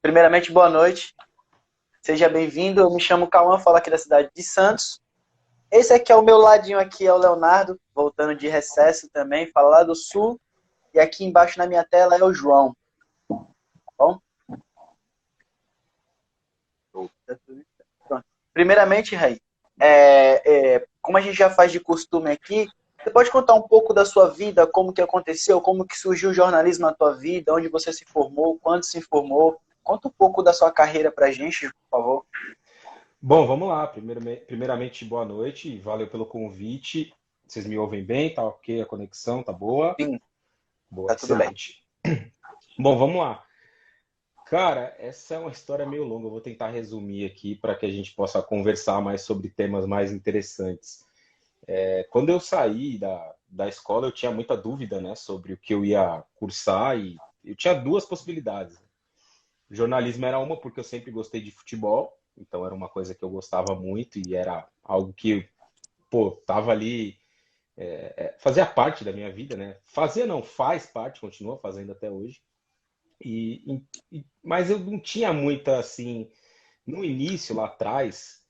Primeiramente, boa noite. Seja bem-vindo. Eu me chamo Cauã, falo aqui da cidade de Santos. Esse aqui é o meu ladinho aqui, é o Leonardo, voltando de recesso também, fala lá do Sul. E aqui embaixo na minha tela é o João, tá bom? Pronto. Primeiramente, Rei, como a gente já faz de costume aqui, você pode contar um pouco da sua vida, como que aconteceu, como que surgiu o jornalismo na tua vida, onde você se formou, quando se formou? Conta um pouco da sua carreira pra gente, por favor. Bom, vamos lá. Primeiramente, boa noite. Valeu pelo convite. Vocês me ouvem bem? Tá ok? A conexão tá boa? Sim, Boa, tá tudo bem. excelente. Bom, vamos lá. Cara, essa é uma história meio longa. Eu vou tentar resumir aqui para que a gente possa conversar mais sobre temas mais interessantes. Quando eu saí da escola, eu tinha muita dúvida, né, sobre o que eu ia cursar e eu tinha duas possibilidades. Jornalismo era uma porque eu sempre gostei de futebol, então era uma coisa que eu gostava muito e era algo que, pô, tava ali, fazia parte da minha vida, né? Fazia não, faz parte, continua fazendo até hoje. Mas eu não tinha muita, assim, no início, lá atrás,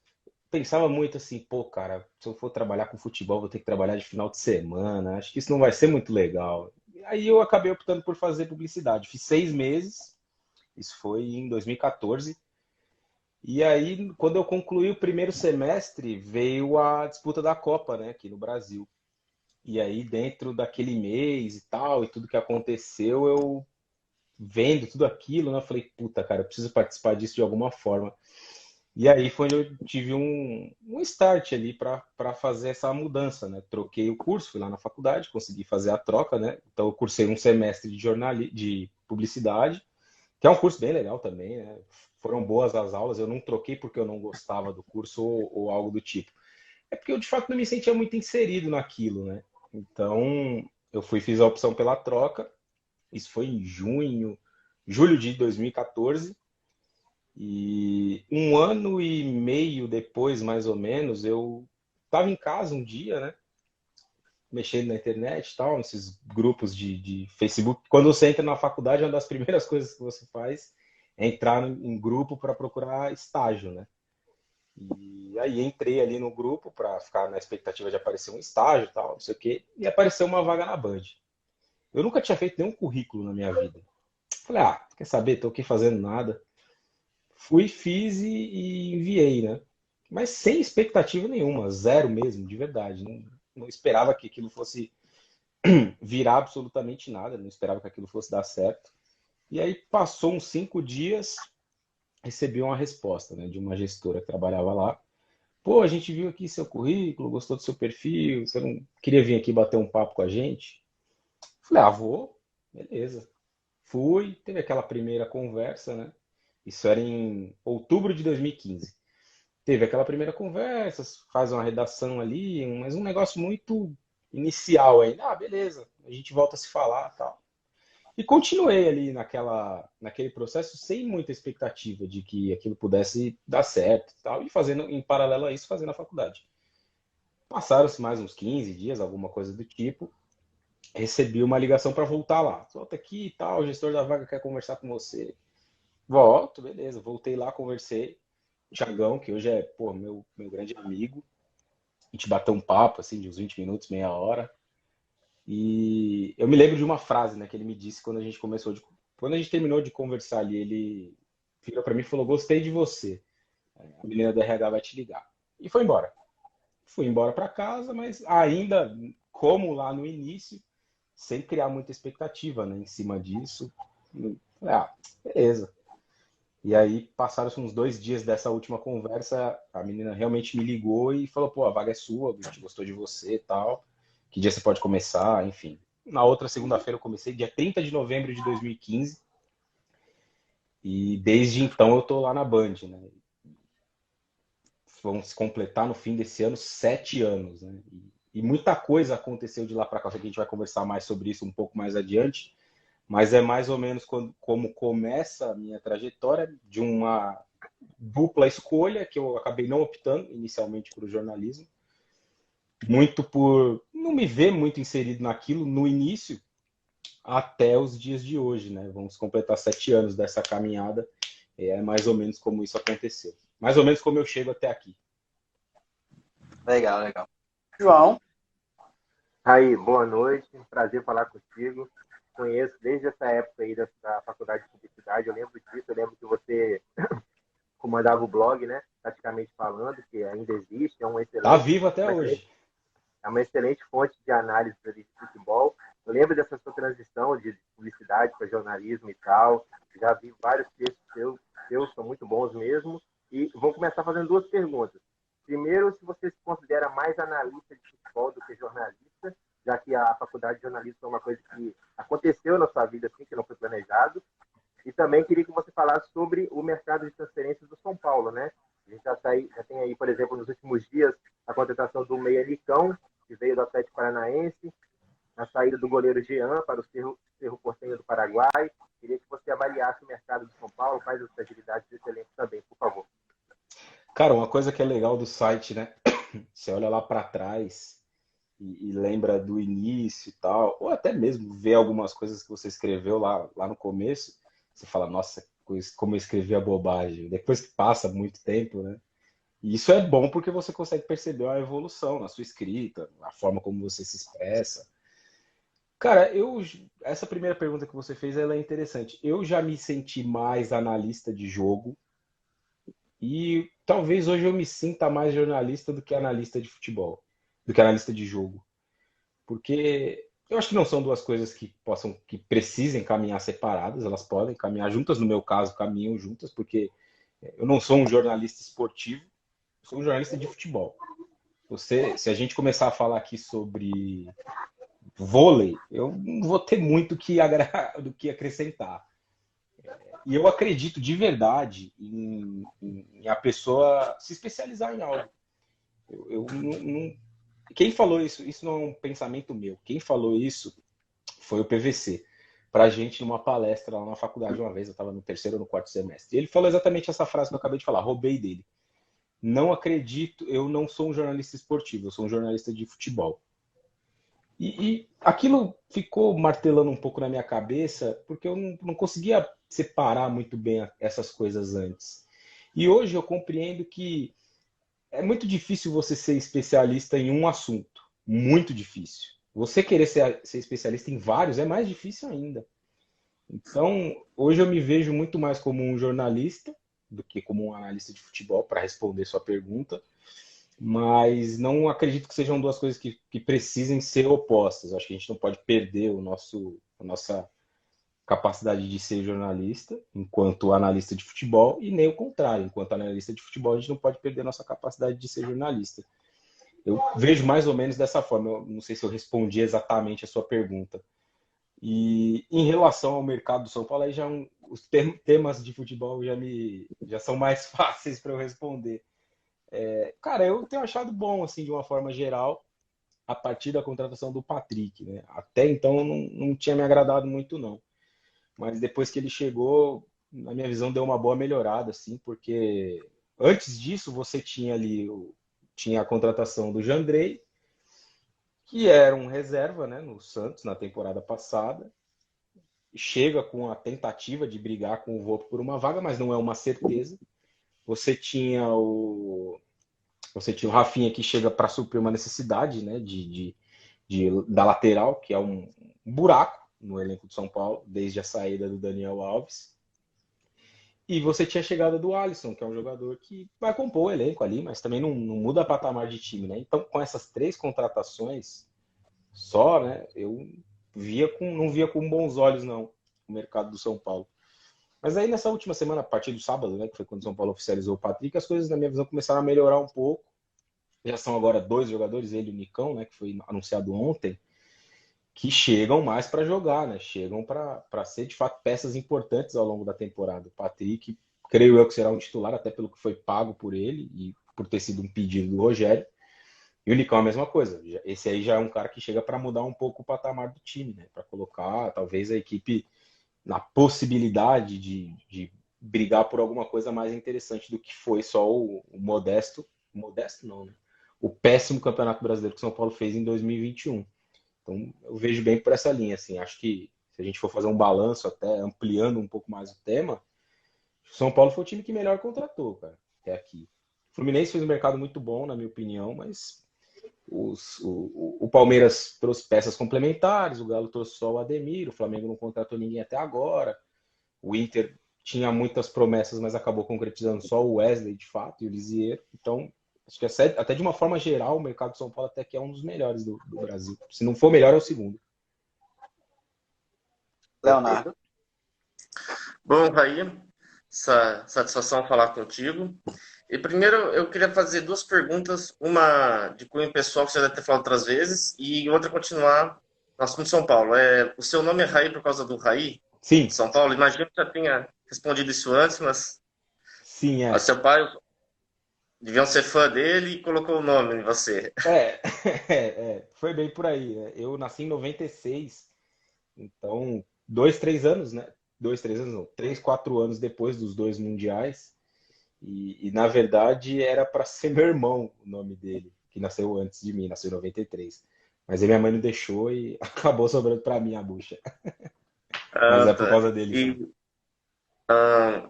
pensava muito assim, pô, cara, se eu for trabalhar com futebol, vou ter que trabalhar de final de semana, acho que isso não vai ser muito legal. Aí eu acabei optando por fazer publicidade. Fiz 6 meses, isso foi em 2014. E aí, quando eu concluí o primeiro semestre, veio a disputa da Copa, né, aqui no Brasil. E aí, dentro daquele mês e tal, e tudo que aconteceu, eu vendo tudo aquilo, né, eu falei, puta, cara, eu preciso participar disso de alguma forma. E aí foi onde eu tive um start ali para fazer essa mudança, né? Troquei o curso, fui lá na faculdade, consegui fazer a troca, né? Então eu cursei um semestre de publicidade, que é um curso bem legal também, né? Foram boas as aulas, eu não troquei porque eu não gostava do curso ou algo do tipo. É porque eu de fato não me sentia muito inserido naquilo, né? Então eu fiz a opção pela troca. Isso foi em julho de 2014. E um ano e meio depois, mais ou menos, eu estava em casa um dia, né? Mexendo na internet e tal, nesses grupos de Facebook. Quando você entra na faculdade, uma das primeiras coisas que você faz é entrar em grupo para procurar estágio, né? E aí entrei ali no grupo para ficar na expectativa de aparecer um estágio e tal, não sei o quê, e apareceu uma vaga na Band. Eu nunca tinha feito nenhum currículo na minha vida. Falei, quer saber? Tô aqui fazendo nada. Fui, fiz e enviei, né? Mas sem expectativa nenhuma, zero mesmo, de verdade. Não esperava que aquilo fosse virar absolutamente nada, não esperava que aquilo fosse dar certo. E aí passou uns 5 dias, recebi uma resposta, né, de uma gestora que trabalhava lá. Pô, a gente viu aqui seu currículo, gostou do seu perfil, você não queria vir aqui bater um papo com a gente? Falei, vou, beleza. Fui, teve aquela primeira conversa, né? Isso era em outubro de 2015. Teve aquela primeira conversa, faz uma redação ali, mas um negócio muito inicial ainda. Beleza, a gente volta a se falar, tal. E continuei ali naquele processo sem muita expectativa de que aquilo pudesse dar certo, tal, e fazendo em paralelo a isso, fazendo a faculdade. Passaram-se mais uns 15 dias, alguma coisa do tipo, recebi uma ligação para voltar lá. Volta aqui e tal, o gestor da vaga quer conversar com você. Volto, beleza, voltei lá, conversei. Tiagão, que hoje é, pô, meu grande amigo. A gente bateu um papo, assim, de uns 20 minutos, meia hora. E eu me lembro de uma frase, né, que ele me disse quando a gente terminou de conversar ali, ele virou para mim e falou: "Gostei de você. A menina do RH vai te ligar". E foi embora. Fui embora para casa, mas ainda como lá no início, sem criar muita expectativa, né, em cima disso. Falei, beleza. E aí passaram-se uns 2 dias dessa última conversa, a menina realmente me ligou e falou: "Pô, a vaga é sua, a gente gostou de você e tal. Que dia você pode começar?", enfim. Na outra segunda-feira eu comecei, dia 30 de novembro de 2015, e desde então eu tô lá na Band, né? Vão se completar no fim desse ano 7 anos, né? E muita coisa aconteceu de lá para cá, só que a gente vai conversar mais sobre isso um pouco mais adiante, mas é mais ou menos como começa a minha trajetória de uma dupla escolha, que eu acabei não optando inicialmente para o jornalismo, muito por não me ver muito inserido naquilo no início, até os dias de hoje, né? Vamos completar 7 anos dessa caminhada É mais ou menos como isso aconteceu. Mais ou menos como eu chego até aqui. Legal, legal. João, Aí, boa noite, prazer falar contigo. Conheço desde essa época aí da faculdade de publicidade, eu lembro disso, eu lembro que você comandava o blog, né, praticamente falando, que ainda existe, Tá vivo até uma hoje. excelente, é uma excelente fonte de análise de futebol. Eu lembro dessa sua transição de publicidade para jornalismo e tal, já vi vários textos seus são muito bons mesmo, e vou começar fazendo duas perguntas. Primeiro, se você se considera mais analista de futebol do que jornalista, já que a faculdade de jornalismo é uma coisa que aconteceu na sua vida, assim, que não foi planejado. E também queria que você falasse sobre o mercado de transferências do São Paulo, né? A gente já tem aí, por exemplo, nos últimos dias, a contratação do Meia Nicão, que veio do Atlético Paranaense, a saída do goleiro Jean para o Cerro Porteño do Paraguai. Queria que você avaliasse o mercado do São Paulo, quais as fragilidades desse elenco também, por favor. Cara, uma coisa que é legal do site, né? Você olha lá para trás e lembra do início e tal, ou até mesmo vê algumas coisas que você escreveu lá no começo, você fala, nossa, como eu escrevi a bobagem. Depois que passa muito tempo, né? E isso é bom porque você consegue perceber a evolução na sua escrita, a forma como você se expressa. Cara, essa primeira pergunta que você fez, ela é interessante. Eu já me senti mais analista de jogo e talvez hoje eu me sinta mais jornalista do que analista de futebol, do que analista de jogo. Porque eu acho que não são duas coisas que precisem caminhar separadas, elas podem caminhar juntas, no meu caso, caminham juntas, porque eu não sou um jornalista esportivo, eu sou um jornalista de futebol. Se a gente começar a falar aqui sobre vôlei, eu não vou ter muito do que acrescentar. E eu acredito de verdade em a pessoa se especializar em algo. Eu não, quem falou isso? Isso não é um pensamento meu. Quem falou isso foi o PVC. Para a gente, numa palestra lá na faculdade uma vez, eu estava no terceiro ou no quarto semestre. E ele falou exatamente essa frase que eu acabei de falar, roubei dele. Não acredito, eu não sou um jornalista esportivo, eu sou um jornalista de futebol. E aquilo ficou martelando um pouco na minha cabeça, porque eu não conseguia separar muito bem essas coisas antes. E hoje eu compreendo que é muito difícil você ser especialista em um assunto. Muito difícil. Você querer ser especialista em vários é mais difícil ainda. Então, hoje eu me vejo muito mais como um jornalista do que como um analista de futebol, para responder sua pergunta. Mas não acredito que sejam duas coisas que precisem ser opostas. Acho que a gente não pode perder a nossa capacidade de ser jornalista enquanto analista de futebol e nem o contrário. Enquanto analista de futebol, a gente não pode perder a nossa capacidade de ser jornalista. Eu vejo mais ou menos dessa forma. Eu não sei se eu respondi exatamente a sua pergunta. E em relação ao mercado do São Paulo, aí os temas de futebol já são mais fáceis para eu responder. Cara, eu tenho achado bom, assim, de uma forma geral, a partir da contratação do Patrick, né? Até então não tinha me agradado muito, não. Mas depois que ele chegou, na minha visão, deu uma boa melhorada, assim, porque antes disso você tinha tinha a contratação do Jandrei, que era um reserva, né, no Santos na temporada passada. Chega com a tentativa de brigar com o Volpe por uma vaga, mas não é uma certeza. Você tinha o Você tinha o Rafinha que chega para suprir uma necessidade, né, da lateral, que é um buraco no elenco do São Paulo, desde a saída do Daniel Alves. E você tinha a chegada do Alisson, que é um jogador que vai compor o elenco ali, mas também não muda patamar de time, né? Então, com essas três contratações só, né, não via com bons olhos, não, o mercado do São Paulo. Mas aí nessa última semana, a partir do sábado, né, que foi quando o São Paulo oficializou o Patrick, as coisas, na minha visão, começaram a melhorar um pouco. Já são agora dois jogadores, ele e o Nicão, né, que foi anunciado ontem, que chegam mais para jogar, né? Chegam para ser de fato peças importantes ao longo da temporada. O Patrick, creio eu que será um titular, até pelo que foi pago por ele e por ter sido um pedido do Rogério. E o Nicão é a mesma coisa. Esse aí já é um cara que chega para mudar um pouco o patamar do time, né? Para colocar talvez a equipe na possibilidade de brigar por alguma coisa mais interessante do que foi só o modesto não, né? O péssimo Campeonato Brasileiro que o São Paulo fez em 2021. Então, eu vejo bem por essa linha, assim. Acho que se a gente for fazer um balanço, até ampliando um pouco mais o tema, São Paulo foi o time que melhor contratou, cara, até aqui. O Fluminense fez um mercado muito bom, na minha opinião, mas o Palmeiras trouxe peças complementares, o Galo trouxe só o Ademir, o Flamengo não contratou ninguém até agora, o Inter tinha muitas promessas, mas acabou concretizando só o Wesley, de fato, e o Lisieiro. Então, acho que até de uma forma geral, o mercado de São Paulo até que é um dos melhores do Brasil. Se não for o melhor, é o segundo. Leonardo. Bom, Raí, satisfação falar contigo. E primeiro eu queria fazer duas perguntas, uma de cunho pessoal, que você deve ter falado outras vezes, e outra continuar no assunto de São Paulo. O seu nome é Raí por causa do Raí, Sim. de São Paulo? Imagino que já tenha respondido isso antes, mas Sim, é. seu pai deviam ser fã dele e colocou o nome em você. Foi bem por aí, né? Eu nasci em 96, então 2, 3 anos, né? 2, 3 anos não, 3, 4 anos depois dos dois mundiais. E na verdade era para ser meu irmão o nome dele, que nasceu antes de mim, nasceu em 93. Mas aí minha mãe não deixou e acabou sobrando para mim a bucha. Mas Ah, é por tá. causa dele, sim.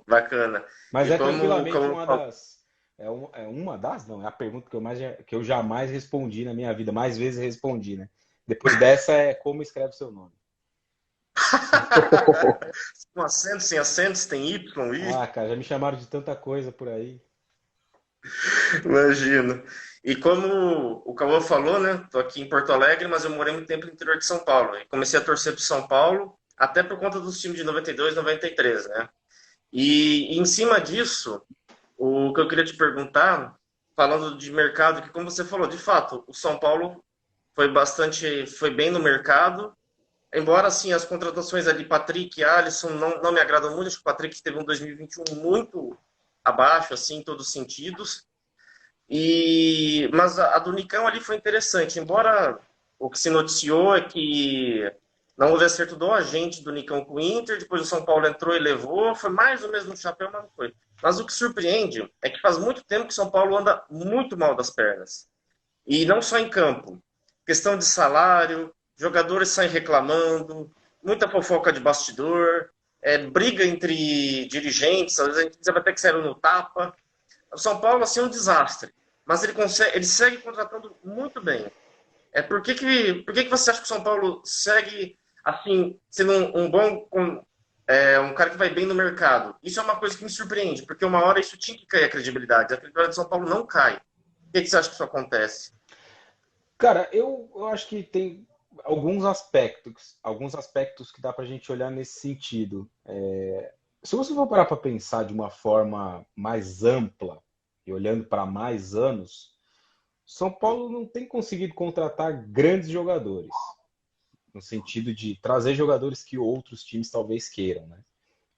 Bacana. Mas E é como, tranquilamente como uma das. Uma das, não, é a pergunta que eu jamais respondi na minha vida, mais vezes respondi, né? Depois dessa é como escreve seu nome. com acento, sem acento, tem Y, I? Ah, cara, já me chamaram de tanta coisa por aí. Imagino. E como o Cauã falou, né? Tô aqui em Porto Alegre, mas eu morei muito tempo no interior de São Paulo. E comecei a torcer pro São Paulo, até por conta dos times de 92, 93, né? E em cima disso, o que eu queria te perguntar, falando de mercado, que como você falou, de fato, o São Paulo foi bem no mercado, embora assim as contratações ali, Patrick e Alisson, não me agradam muito. Acho que o Patrick teve um 2021 muito abaixo, assim, em todos os sentidos. Mas a do Nicão ali foi interessante, embora o que se noticiou é que não houve acerto do agente do Nicão com o Inter, depois o São Paulo entrou e levou, foi mais ou menos no chapéu, mas não foi. Mas o que surpreende é que faz muito tempo que o São Paulo anda muito mal das pernas. E não só em campo. Questão de salário, jogadores saem reclamando, muita fofoca de bastidor, briga entre dirigentes, às vezes a gente diz até que saíram no tapa. O São Paulo, assim, é um desastre. Mas ele segue contratando muito bem. Por que você acha que o São Paulo segue, assim, sendo um bom... um cara que vai bem no mercado? Isso é uma coisa que me surpreende, porque uma hora isso tinha que cair a credibilidade. A credibilidade do São Paulo não cai. Por que você acha que isso acontece? Cara, eu acho que tem alguns aspectos que dá pra gente olhar nesse sentido. Se você for parar para pensar de uma forma mais ampla e olhando para mais anos, São Paulo não tem conseguido contratar grandes jogadores, no sentido de trazer jogadores que outros times talvez queiram, né?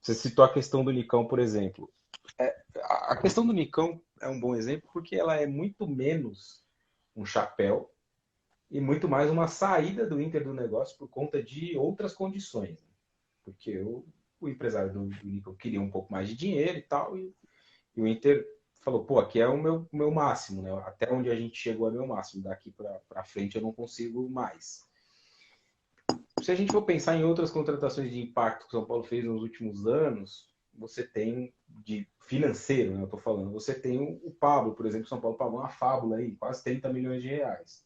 Você citou a questão do Nicão, por exemplo. A questão do Nicão é um bom exemplo porque ela é muito menos um chapéu e muito mais uma saída do Inter do negócio por conta de outras condições, né? Porque o empresário do Nickel queria um pouco mais de dinheiro e tal, e o Inter falou, pô, aqui é o meu máximo, né? Até onde a gente chegou é meu máximo, daqui para frente eu não consigo mais. Se a gente for pensar em outras contratações de impacto que o São Paulo fez nos últimos anos, você tem de financeiro, né? Eu tô falando, você tem o Pablo, por exemplo, o São Paulo pagou uma fábula aí, quase 30 milhões de reais.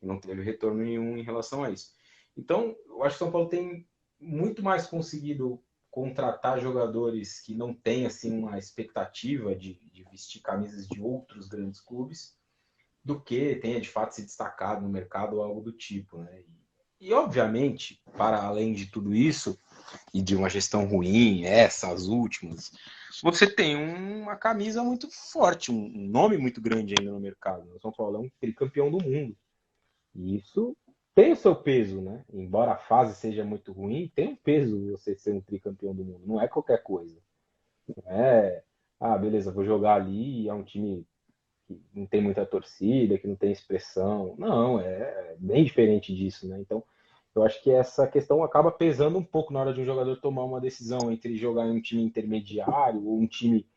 E não teve retorno nenhum em relação a isso. Então, eu acho que o São Paulo tem muito mais conseguido contratar jogadores que não têm assim uma expectativa de vestir camisas de outros grandes clubes do que tenha de fato se destacado no mercado ou algo do tipo, né? Obviamente, para além de tudo isso e de uma gestão ruim, essas últimas, você tem uma camisa muito forte, um nome muito grande ainda no mercado. O São Paulo é um tricampeão do mundo. E isso tem o seu peso, né? Embora a fase seja muito ruim, tem um peso você ser um tricampeão do mundo. Não é qualquer coisa. Não é, beleza, vou jogar ali e é um time que não tem muita torcida, que não tem expressão. Não, é bem diferente disso, né? Então, eu acho que essa questão acaba pesando um pouco na hora de um jogador tomar uma decisão entre jogar em um time intermediário ou um time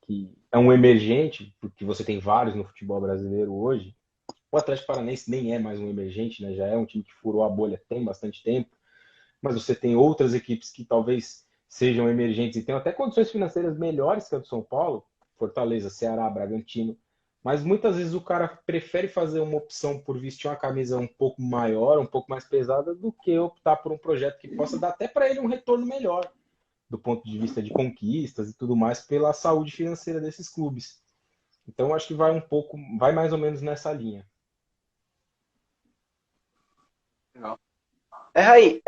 que é um emergente, porque você tem vários no futebol brasileiro hoje. O Atlético Paranaense nem é mais um emergente, né? Já é um time que furou a bolha tem bastante tempo, mas você tem outras equipes que talvez sejam emergentes e tenham até condições financeiras melhores que a do São Paulo, Fortaleza, Ceará, Bragantino, mas muitas vezes o cara prefere fazer uma opção por vestir uma camisa um pouco maior, um pouco mais pesada, do que optar por um projeto que possa dar até para ele um retorno melhor, do ponto de vista de conquistas e tudo mais, pela saúde financeira desses clubes. Então, acho que vai mais ou menos nessa linha. Raí,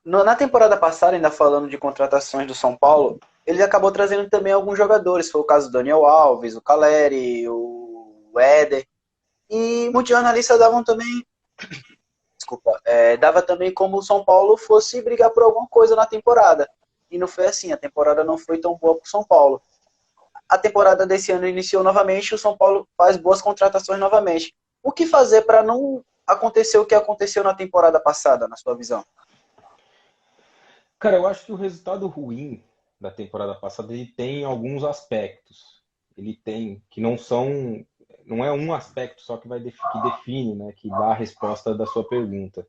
na temporada passada, ainda falando de contratações do São Paulo, ele acabou trazendo também alguns jogadores. Foi o caso do Daniel Alves, o Caleri, o Éder. E muitos jornalistas davam também, dava também como o São Paulo fosse brigar por alguma coisa na temporada. E não foi assim, a temporada não foi tão boa para o São Paulo. A temporada desse ano iniciou novamente, o São Paulo faz boas contratações novamente. O que fazer para não acontecer o que aconteceu na temporada passada, na sua visão? Cara, eu acho que o resultado ruim da temporada passada ele tem alguns aspectos. Ele tem que não é um aspecto só que que define, né, que dá a resposta da sua pergunta.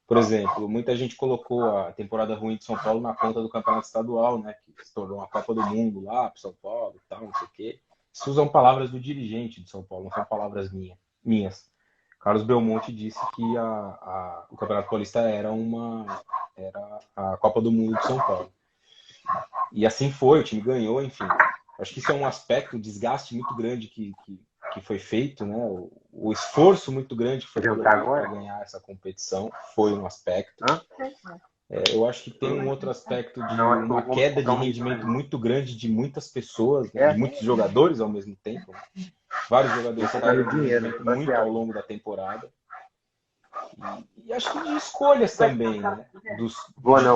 Por exemplo, muita gente colocou a temporada ruim de São Paulo na conta do Campeonato Estadual, né, que se tornou a Copa do Mundo lá para São Paulo e tal, não sei o quê. Isso são palavras do dirigente de São Paulo, não são palavras minhas. Carlos Belmonte disse que o Campeonato Paulista era a Copa do Mundo de São Paulo. E assim foi, o time ganhou, enfim. Acho que isso é um aspecto, um desgaste muito grande que foi feito, né? O esforço muito grande que foi colocado para ganhar essa competição foi um aspecto. Eu acho que tem um outro aspecto de uma queda de rendimento muito grande de muitas pessoas, né? De muitos jogadores ao mesmo tempo. Vários jogadores caíram de rendimento muito ao longo da temporada. E acho que de escolhas também, né?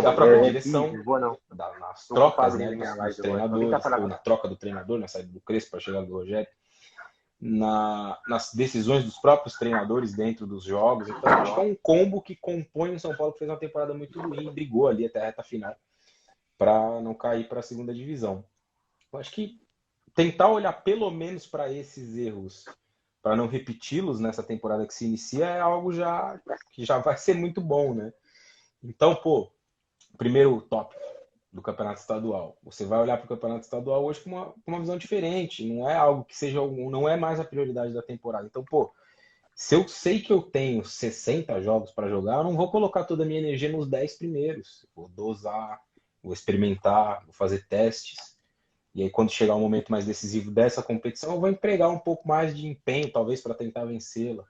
Da própria direção, nas trocas, né, dos treinadores, ou na troca do treinador, na saída do Crespo para a chegada do Rogério, nas decisões dos próprios treinadores dentro dos jogos. Então, acho que é um combo que compõe o São Paulo, que fez uma temporada muito ruim, brigou ali até a reta final para não cair para a segunda divisão. Eu acho que tentar olhar pelo menos para esses erros, para não repeti-los nessa temporada que se inicia, é algo que já vai ser muito bom, né? Então, primeiro tópico do Campeonato Estadual. Você vai olhar para o Campeonato Estadual hoje com uma visão diferente. Não é algo que não é mais a prioridade da temporada. Então, se eu sei que eu tenho 60 jogos para jogar, eu não vou colocar toda a minha energia nos 10 primeiros. Vou dosar, vou experimentar, vou fazer testes. E aí, quando chegar o momento mais decisivo dessa competição, eu vou empregar um pouco mais de empenho, talvez, para tentar vencê-la.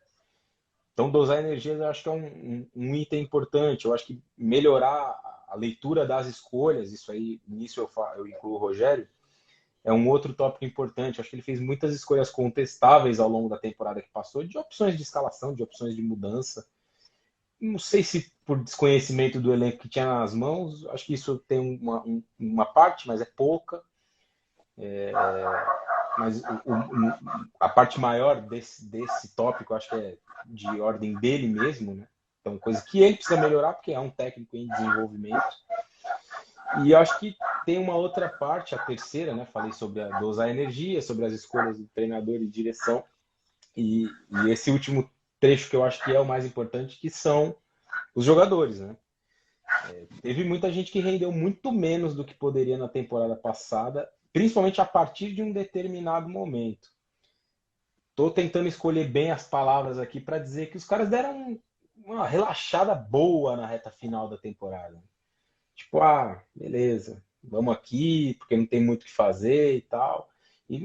Então, dosar energias eu acho que é um item importante. Eu acho que melhorar a leitura das escolhas, isso aí, nisso eu incluo o Rogério, é um outro tópico importante. Eu acho que ele fez muitas escolhas contestáveis ao longo da temporada que passou, de opções de escalação, de opções de mudança. Não sei se por desconhecimento do elenco que tinha nas mãos, acho que isso tem uma parte, mas é pouca. Mas a parte maior desse tópico, acho que é de ordem dele mesmo, né? Então, coisa que ele precisa melhorar, porque é um técnico em desenvolvimento. E acho que tem uma outra parte, a terceira, né? Falei sobre a dosar energia, sobre as escolhas do treinador e direção. E esse último trecho que eu acho que é o mais importante, que são os jogadores, né? Teve muita gente que rendeu muito menos do que poderia na temporada passada, principalmente a partir de um determinado momento. Estou tentando escolher bem as palavras aqui para dizer que os caras deram uma relaxada boa na reta final da temporada. Tipo, beleza, vamos aqui, porque não tem muito o que fazer e tal. E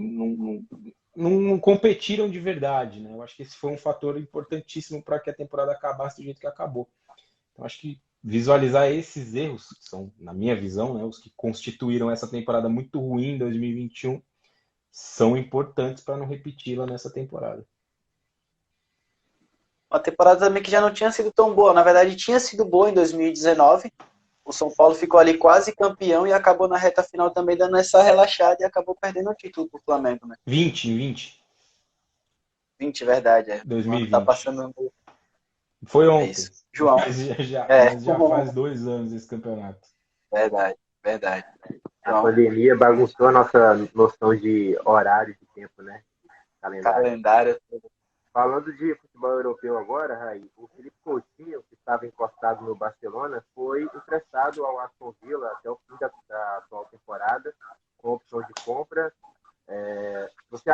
não competiram de verdade, né? Eu acho que esse foi um fator importantíssimo para que a temporada acabasse do jeito que acabou. Então, acho que visualizar esses erros, que são, na minha visão, né, os que constituíram essa temporada muito ruim em 2021, são importantes para não repeti-la nessa temporada. Uma temporada também que já não tinha sido tão boa. Na verdade, tinha sido boa em 2019. O São Paulo ficou ali quase campeão e acabou na reta final também dando essa relaxada e acabou perdendo o título pro Flamengo, né? 20. 20, verdade. 2020. Tá passando... Foi ontem. isso. João. Mas já faz 2 anos esse campeonato. Verdade. A pandemia bagunçou a nossa noção de horário de tempo, né? Calendário. Falando de futebol europeu agora, Raí, o Felipe Coutinho, que estava encostado no Barcelona, foi emprestado ao Aston Villa até o fim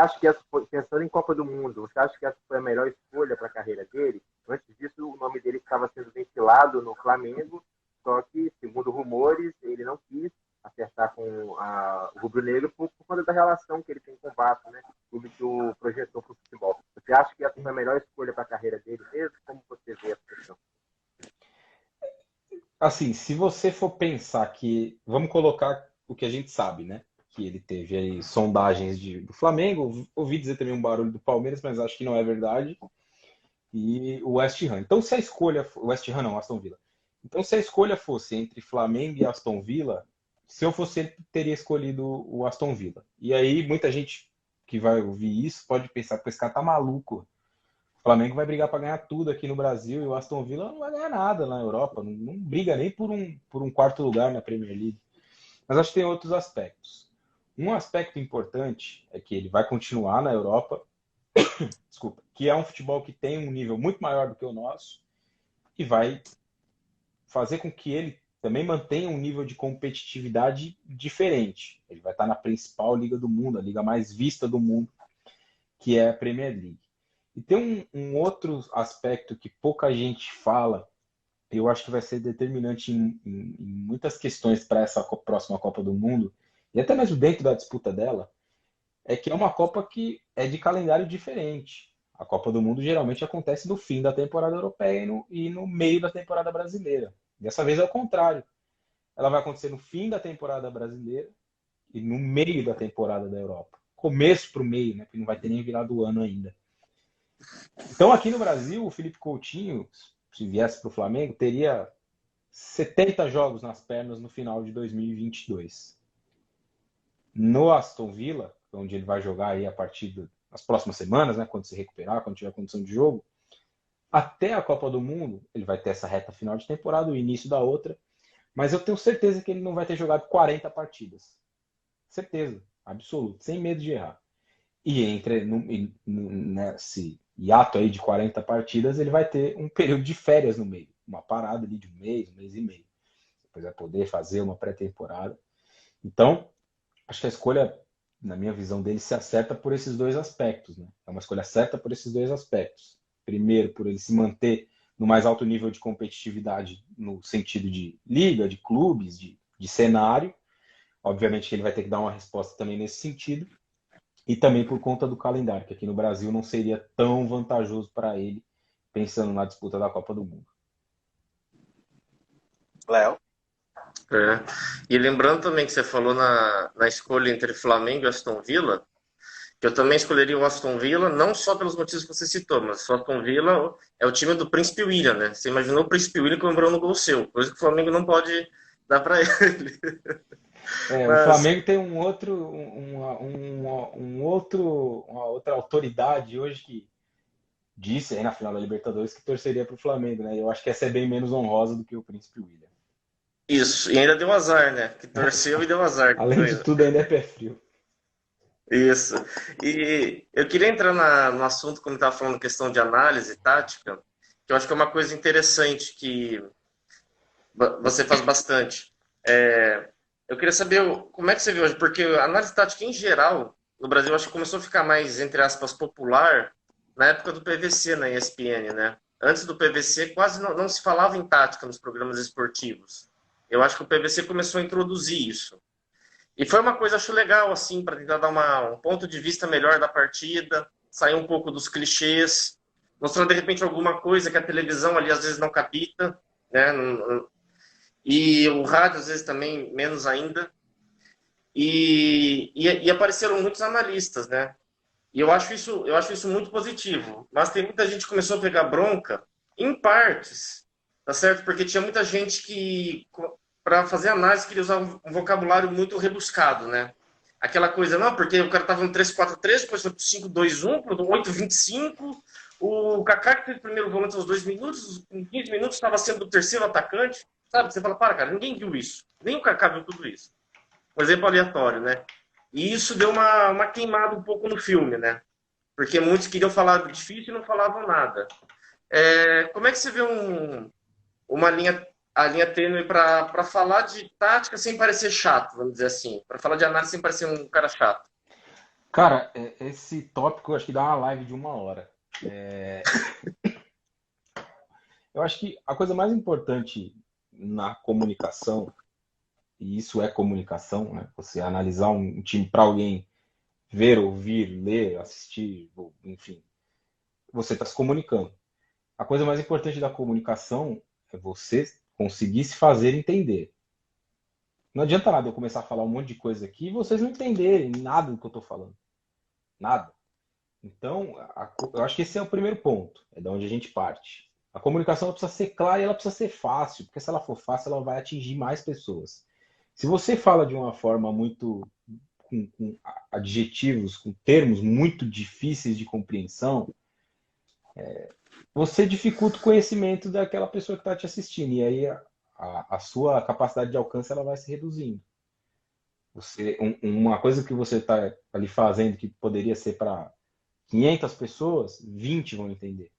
acha que pensando em Copa do Mundo, você acha que essa foi a melhor escolha para a carreira dele? Antes disso, o nome dele estava sendo ventilado no Flamengo, só que, segundo rumores, ele não quis acertar com o rubro-negro por conta da relação que ele tem com o Vasco, né? O clube que o projetou para o futebol. Você acha que essa foi a melhor escolha para a carreira dele mesmo? Como você vê essa questão? Assim, se você for pensar que... Vamos colocar o que a gente sabe, né? Que ele teve aí sondagens do Flamengo, ouvi dizer também um barulho do Palmeiras, mas acho que não é verdade. E o West Ham. Então, se a escolha... West Ham não, Aston Villa. Então, se a escolha fosse entre Flamengo e Aston Villa, se eu fosse ele, teria escolhido o Aston Villa. E aí, muita gente que vai ouvir isso pode pensar que esse cara tá maluco. O Flamengo vai brigar para ganhar tudo aqui no Brasil e o Aston Villa não vai ganhar nada na Europa. Não briga nem por um quarto lugar na Premier League. Mas acho que tem outros aspectos. Um aspecto importante é que ele vai continuar na Europa, desculpa, que é um futebol que tem um nível muito maior do que o nosso e vai fazer com que ele também mantenha um nível de competitividade diferente. Ele vai estar na principal liga do mundo, a liga mais vista do mundo, que é a Premier League. E tem um outro aspecto que pouca gente fala, eu acho que vai ser determinante em muitas questões para essa próxima Copa do Mundo, e até mesmo dentro da disputa dela, é que é uma Copa que é de calendário diferente. A Copa do Mundo geralmente acontece no fim da temporada europeia e no meio da temporada brasileira. Dessa vez é o contrário. Ela vai acontecer no fim da temporada brasileira e no meio da temporada da Europa. Começo para o meio, né? Porque não vai ter nem virado o ano ainda. Então, aqui no Brasil, o Felipe Coutinho, se viesse para o Flamengo, teria 70 jogos nas pernas no final de 2022. No Aston Villa, onde ele vai jogar aí a partir das próximas semanas, né, quando se recuperar, quando tiver condição de jogo, até a Copa do Mundo, ele vai ter essa reta final de temporada, o início da outra, mas eu tenho certeza que ele não vai ter jogado 40 partidas. Certeza, absoluta, sem medo de errar. E nesse hiato aí de 40 partidas, ele vai ter um período de férias no meio, uma parada ali de um mês e meio. Depois vai poder fazer uma pré-temporada. Então, acho que a escolha, na minha visão dele, se acerta por esses dois aspectos, né? É uma escolha certa por esses dois aspectos. Primeiro, por ele se manter no mais alto nível de competitividade no sentido de liga, de clubes, de cenário. Obviamente que ele vai ter que dar uma resposta também nesse sentido. E também por conta do calendário, que aqui no Brasil não seria tão vantajoso para ele, pensando na disputa da Copa do Mundo. Léo? E lembrando também que você falou na escolha entre Flamengo e Aston Villa, que eu também escolheria o Aston Villa, não só pelos motivos que você citou, mas o Aston Villa é o time do Príncipe William, né? Você imaginou o Príncipe William comemorando no gol seu, coisa que o Flamengo não pode dar para ele. Mas... O Flamengo tem uma outra autoridade hoje que disse aí na final da Libertadores que torceria para o Flamengo, né? Eu acho que essa é bem menos honrosa do que o Príncipe William. Isso, e ainda deu azar, né? Que torceu e deu azar. Além de tudo, ainda é pé frio. Isso. E eu queria entrar no assunto, como estava falando, questão de análise tática, que eu acho que é uma coisa interessante que você faz bastante. Eu queria saber como é que você vê hoje, porque a análise tática em geral, no Brasil, acho que começou a ficar mais, entre aspas, popular na época do PVC na ESPN, né? Antes do PVC, quase não se falava em tática nos programas esportivos. Eu acho que o PVC começou a introduzir isso. E foi uma coisa, acho legal, assim, para tentar dar um ponto de vista melhor da partida, sair um pouco dos clichês, mostrar, de repente, alguma coisa que a televisão ali, às vezes, não capta, né? E o rádio, às vezes, também, menos ainda. E apareceram muitos analistas, né? E eu acho isso muito positivo. Mas tem muita gente que começou a pegar bronca, em partes, tá certo? Porque tinha muita gente que, para fazer análise, queria usar um vocabulário muito rebuscado, né? Aquela coisa, não, porque o cara estava no 3-4-3, depois foi pro 5-2-1, pro 8-25. O Kaká, que fez o primeiro volante aos 2 minutos, em 15 minutos estava sendo o terceiro atacante. Sabe? Você fala, cara, ninguém viu isso. Nem o Kaká viu tudo isso. Um exemplo aleatório, né? E isso deu uma queimada um pouco no filme, né? Porque muitos queriam falar difícil e não falavam nada. Como é que você vê a linha tênue para falar de tática sem parecer chato, vamos dizer assim? Para falar de análise sem parecer um cara chato? Cara, esse tópico eu acho que dá uma live de 1 hora. Eu acho que a coisa mais importante na comunicação, e isso é comunicação, né? Você analisar um time para alguém ver, ouvir, ler, assistir, enfim, você está se comunicando. A coisa mais importante da comunicação é você conseguir se fazer entender. Não adianta nada eu começar a falar um monte de coisa aqui e vocês não entenderem nada do que eu estou falando. Nada. Então, eu acho que esse é o primeiro ponto, é de onde a gente parte. A comunicação ela precisa ser clara e ela precisa ser fácil, porque se ela for fácil, ela vai atingir mais pessoas. Se você fala de uma forma muito com adjetivos, com termos muito difíceis de compreensão, você dificulta o conhecimento daquela pessoa que está te assistindo. E aí a sua capacidade de alcance ela vai se reduzindo. Uma coisa que você está ali fazendo que poderia ser para 500 pessoas, 20 vão entender.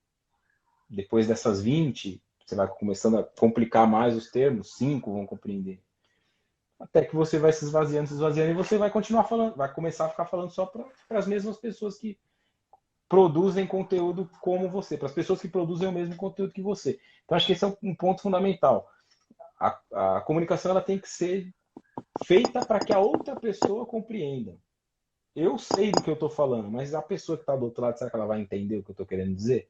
Depois dessas 20, você vai começando a complicar mais os termos, 5 vão compreender. Até que você vai se esvaziando, e você vai continuar falando, vai começar a ficar falando só para as mesmas pessoas que produzem conteúdo como você, para as pessoas que produzem o mesmo conteúdo que você. Então, acho que esse é um ponto fundamental. A comunicação ela tem que ser feita para que a outra pessoa compreenda. Eu sei do que eu estou falando, mas a pessoa que está do outro lado, será que ela vai entender o que eu estou querendo dizer?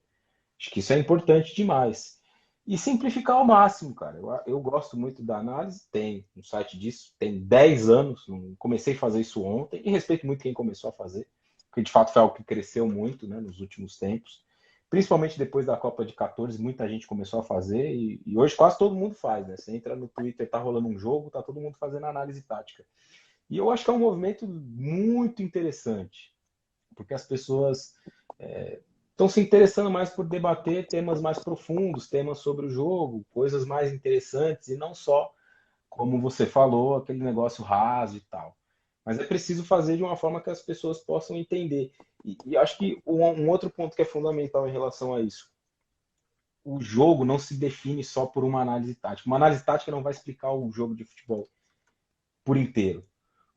Acho que isso é importante demais. E simplificar ao máximo, cara. Eu gosto muito da análise, tem um site disso, tem 10 anos, não comecei a fazer isso ontem, e respeito muito quem começou a fazer, porque de fato foi algo que cresceu muito, né, nos últimos tempos. Principalmente depois da Copa de 14, muita gente começou a fazer, e hoje quase todo mundo faz, né? Você entra no Twitter, tá rolando um jogo, tá todo mundo fazendo análise tática. E eu acho que é um movimento muito interessante, porque as pessoas estão se interessando mais por debater temas mais profundos, temas sobre o jogo, coisas mais interessantes, e não só, como você falou, aquele negócio raso e tal. Mas é preciso fazer de uma forma que as pessoas possam entender. E acho que um outro ponto que é fundamental em relação a isso, o jogo não se define só por uma análise tática. Uma análise tática não vai explicar o jogo de futebol por inteiro.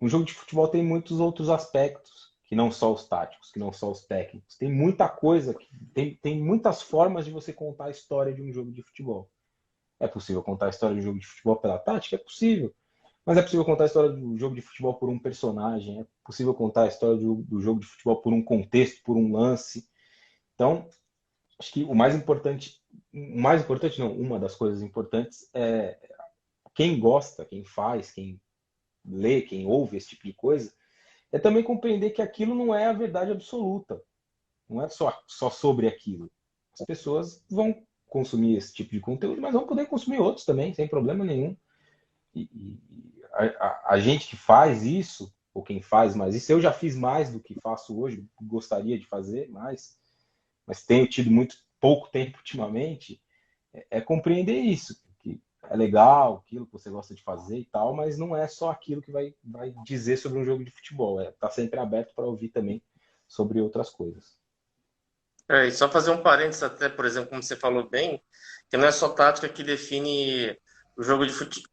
Um jogo de futebol tem muitos outros aspectos, que não só os táticos, que não só os técnicos. Tem muita coisa, tem muitas formas de você contar a história de um jogo de futebol. É possível contar a história de um jogo de futebol pela tática? É possível. Mas é possível contar a história do jogo de futebol por um personagem, é possível contar a história do jogo de futebol por um contexto, por um lance. Então, acho que o mais importante não, uma das coisas importantes é quem gosta, quem faz, quem lê, quem ouve esse tipo de coisa, é também compreender que aquilo não é a verdade absoluta. Não é só sobre aquilo. As pessoas vão consumir esse tipo de conteúdo, mas vão poder consumir outros também, sem problema nenhum. E a gente que faz isso, ou quem faz mais isso, eu já fiz mais do que faço hoje, gostaria de fazer mais, mas tenho tido muito pouco tempo ultimamente, compreender isso, que é legal, aquilo que você gosta de fazer e tal, mas não é só aquilo que vai dizer sobre um jogo de futebol, tá sempre aberto para ouvir também sobre outras coisas. E só fazer um parênteses até, por exemplo, como você falou bem, que não é só tática que define o jogo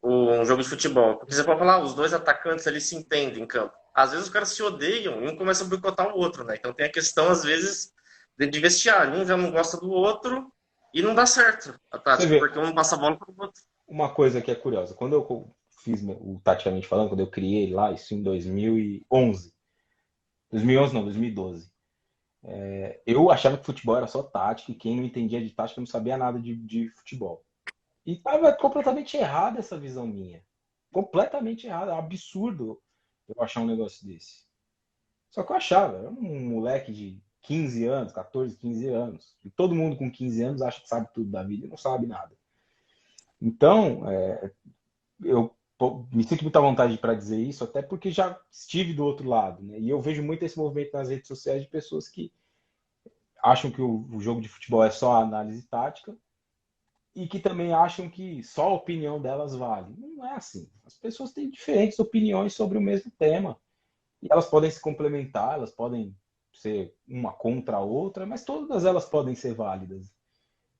um jogo de futebol. Porque você pode falar, os dois atacantes ali se entendem em campo. Às vezes os caras se odeiam e um começa a boicotar o outro, né? Então tem a questão, às vezes, de vestiário. Um já não gosta do outro e não dá certo a Você tática, vê, porque um passa a bola para o outro. uma coisa que é curiosa, quando eu fiz o Taticamente Falando, quando eu criei lá, isso em 2011, 2011 não, 2012, eu achava que futebol era só tática e quem não entendia de tática não sabia nada de futebol. E estava completamente errada essa visão minha. Completamente errada. É um absurdo eu achar um negócio desse. Só que eu achava. Eu era um moleque de 15 anos, 14, 15 anos. E todo mundo com 15 anos acha que sabe tudo da vida e não sabe nada. Então, eu me sinto muita vontade para dizer isso, até porque já estive do outro lado. Né? E eu vejo muito esse movimento nas redes sociais de pessoas que acham que o jogo de futebol é só análise tática e que também acham que só a opinião delas vale. Não é assim. As pessoas têm diferentes opiniões sobre o mesmo tema. E elas podem se complementar, elas podem ser uma contra a outra, mas todas elas podem ser válidas.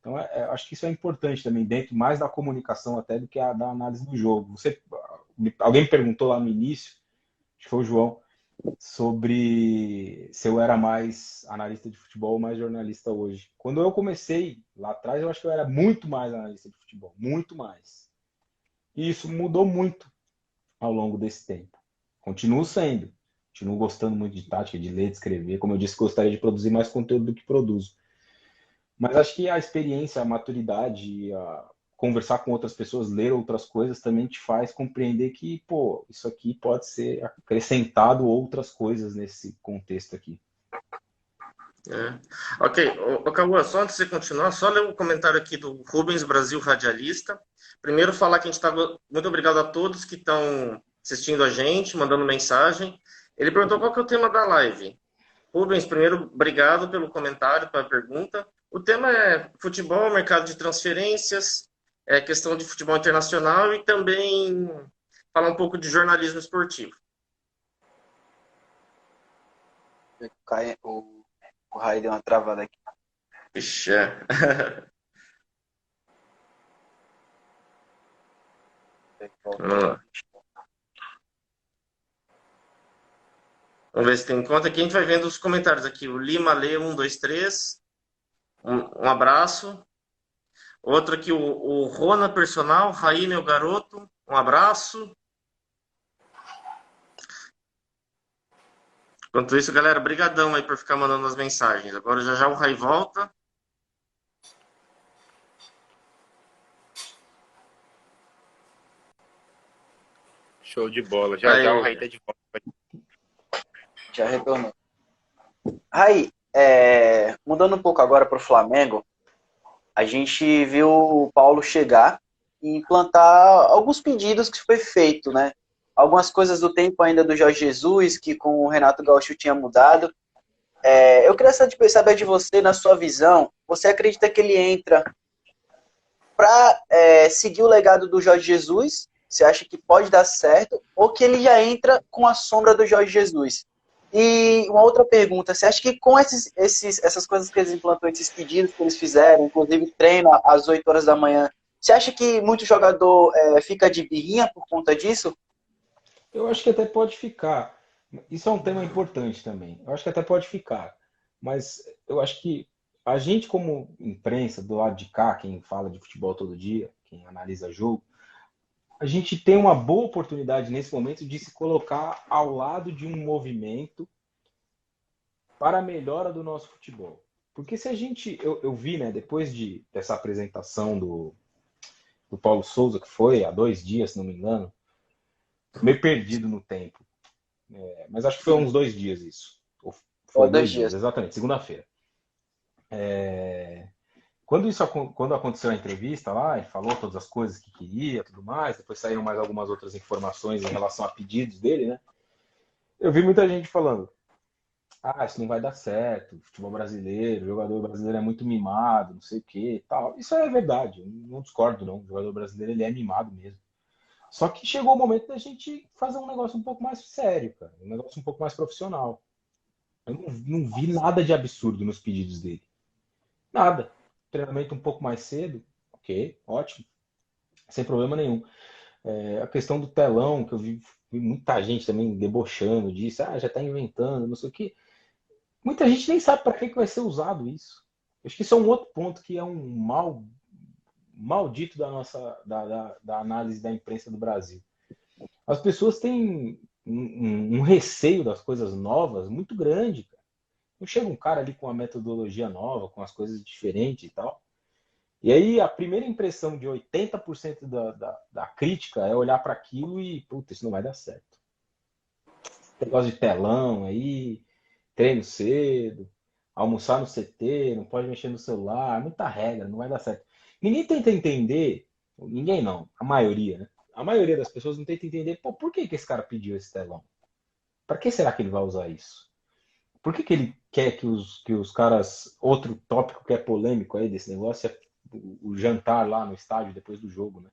Então, acho que isso é importante também, dentro mais da comunicação até do que da análise do jogo. Alguém me perguntou lá no início, acho que foi o João, sobre se eu era mais analista de futebol ou mais jornalista hoje. Quando eu comecei lá atrás, eu acho que eu era muito mais analista de futebol, muito mais. E isso mudou muito ao longo desse tempo. Continuo sendo, continuo gostando muito de tática, de ler, de escrever. Como eu disse, gostaria de produzir mais conteúdo do que produzo. Mas acho que a experiência, a maturidade, conversar com outras pessoas, ler outras coisas também te faz compreender que, pô, isso aqui pode ser acrescentado outras coisas nesse contexto aqui. É. Ok, Cauã, só antes de você continuar, só ler o comentário aqui do Rubens Brasil Radialista. Primeiro falar que a gente está muito obrigado a todos que estão assistindo a gente, mandando mensagem. Ele perguntou qual que é o tema da live. Rubens, primeiro, obrigado pelo comentário, pela pergunta. O tema é futebol, mercado de transferências, questão de futebol internacional e também falar um pouco de jornalismo esportivo. O Raí deu uma travada aqui. Ixi, Vamos lá. Vamos ver se tem conta aqui. A gente vai vendo os comentários aqui. O Lima Lê 123. Um abraço. Outro aqui, o Rona Personal. Raí, meu garoto. Um abraço. Enquanto isso, galera, brigadão aí por ficar mandando as mensagens. Agora já já o Raí volta. Show de bola. Já já o Raí tá de volta. Já retornou. Raí, mudando um pouco agora para o Flamengo, a gente viu o Paulo chegar e implantar alguns pedidos que foi feito, né? Algumas coisas do tempo ainda do Jorge Jesus, que com o Renato Gaúcho tinha mudado. Eu queria saber de você, na sua visão, você acredita que ele entra para seguir o legado do Jorge Jesus? Você acha que pode dar certo? Ou que ele já entra com a sombra do Jorge Jesus? E uma outra pergunta, você acha que com essas coisas que eles implantou, esses pedidos que eles fizeram, inclusive treino às 8 horas da manhã, você acha que muito jogador fica de birrinha por conta disso? Eu acho que até pode ficar. Isso é um tema importante também. Eu acho que até pode ficar. Mas eu acho que a gente, como imprensa, do lado de cá, quem fala de futebol todo dia, quem analisa jogo, a gente tem uma boa oportunidade nesse momento de se colocar ao lado de um movimento para a melhora do nosso futebol. Porque se a gente. Eu vi, né, depois dessa apresentação do Paulo Souza, que foi há 2 dias, se não me engano, meio perdido no tempo. Mas acho que foi uns 2 dias isso. Ou foi 2 dias, exatamente, segunda-feira. Quando aconteceu a entrevista lá, ele falou todas as coisas que queria, tudo mais, depois saíram mais algumas outras informações em relação a pedidos dele, né? Eu vi muita gente falando, isso não vai dar certo, futebol brasileiro, o jogador brasileiro é muito mimado, não sei o que, tal. Isso é verdade, eu não discordo não, o jogador brasileiro ele é mimado mesmo. Só que chegou o momento da gente fazer um negócio um pouco mais sério, cara, um negócio um pouco mais profissional. Eu não vi nada de absurdo nos pedidos dele. Nada. Treinamento um pouco mais cedo, ok, ótimo, sem problema nenhum. A questão do telão, que eu vi muita gente também debochando disso, já está inventando, não sei o quê. Muita gente nem sabe para que vai ser usado isso. Eu acho que isso é um outro ponto que é um maldito da análise da imprensa do Brasil. As pessoas têm um receio das coisas novas muito grande, cara. Não chega um cara ali com uma metodologia nova, com as coisas diferentes e tal. E aí a primeira impressão de 80% da crítica é olhar para aquilo e, puta, isso não vai dar certo. Negócio de telão aí, treino cedo, almoçar no CT, não pode mexer no celular, muita regra, não vai dar certo. Ninguém tenta entender, ninguém não, a maioria, né? A maioria das pessoas não tenta entender, por que esse cara pediu esse telão? Para que será que ele vai usar isso? Por que ele quer que os caras... Outro tópico que é polêmico aí desse negócio é o jantar lá no estádio depois do jogo, né?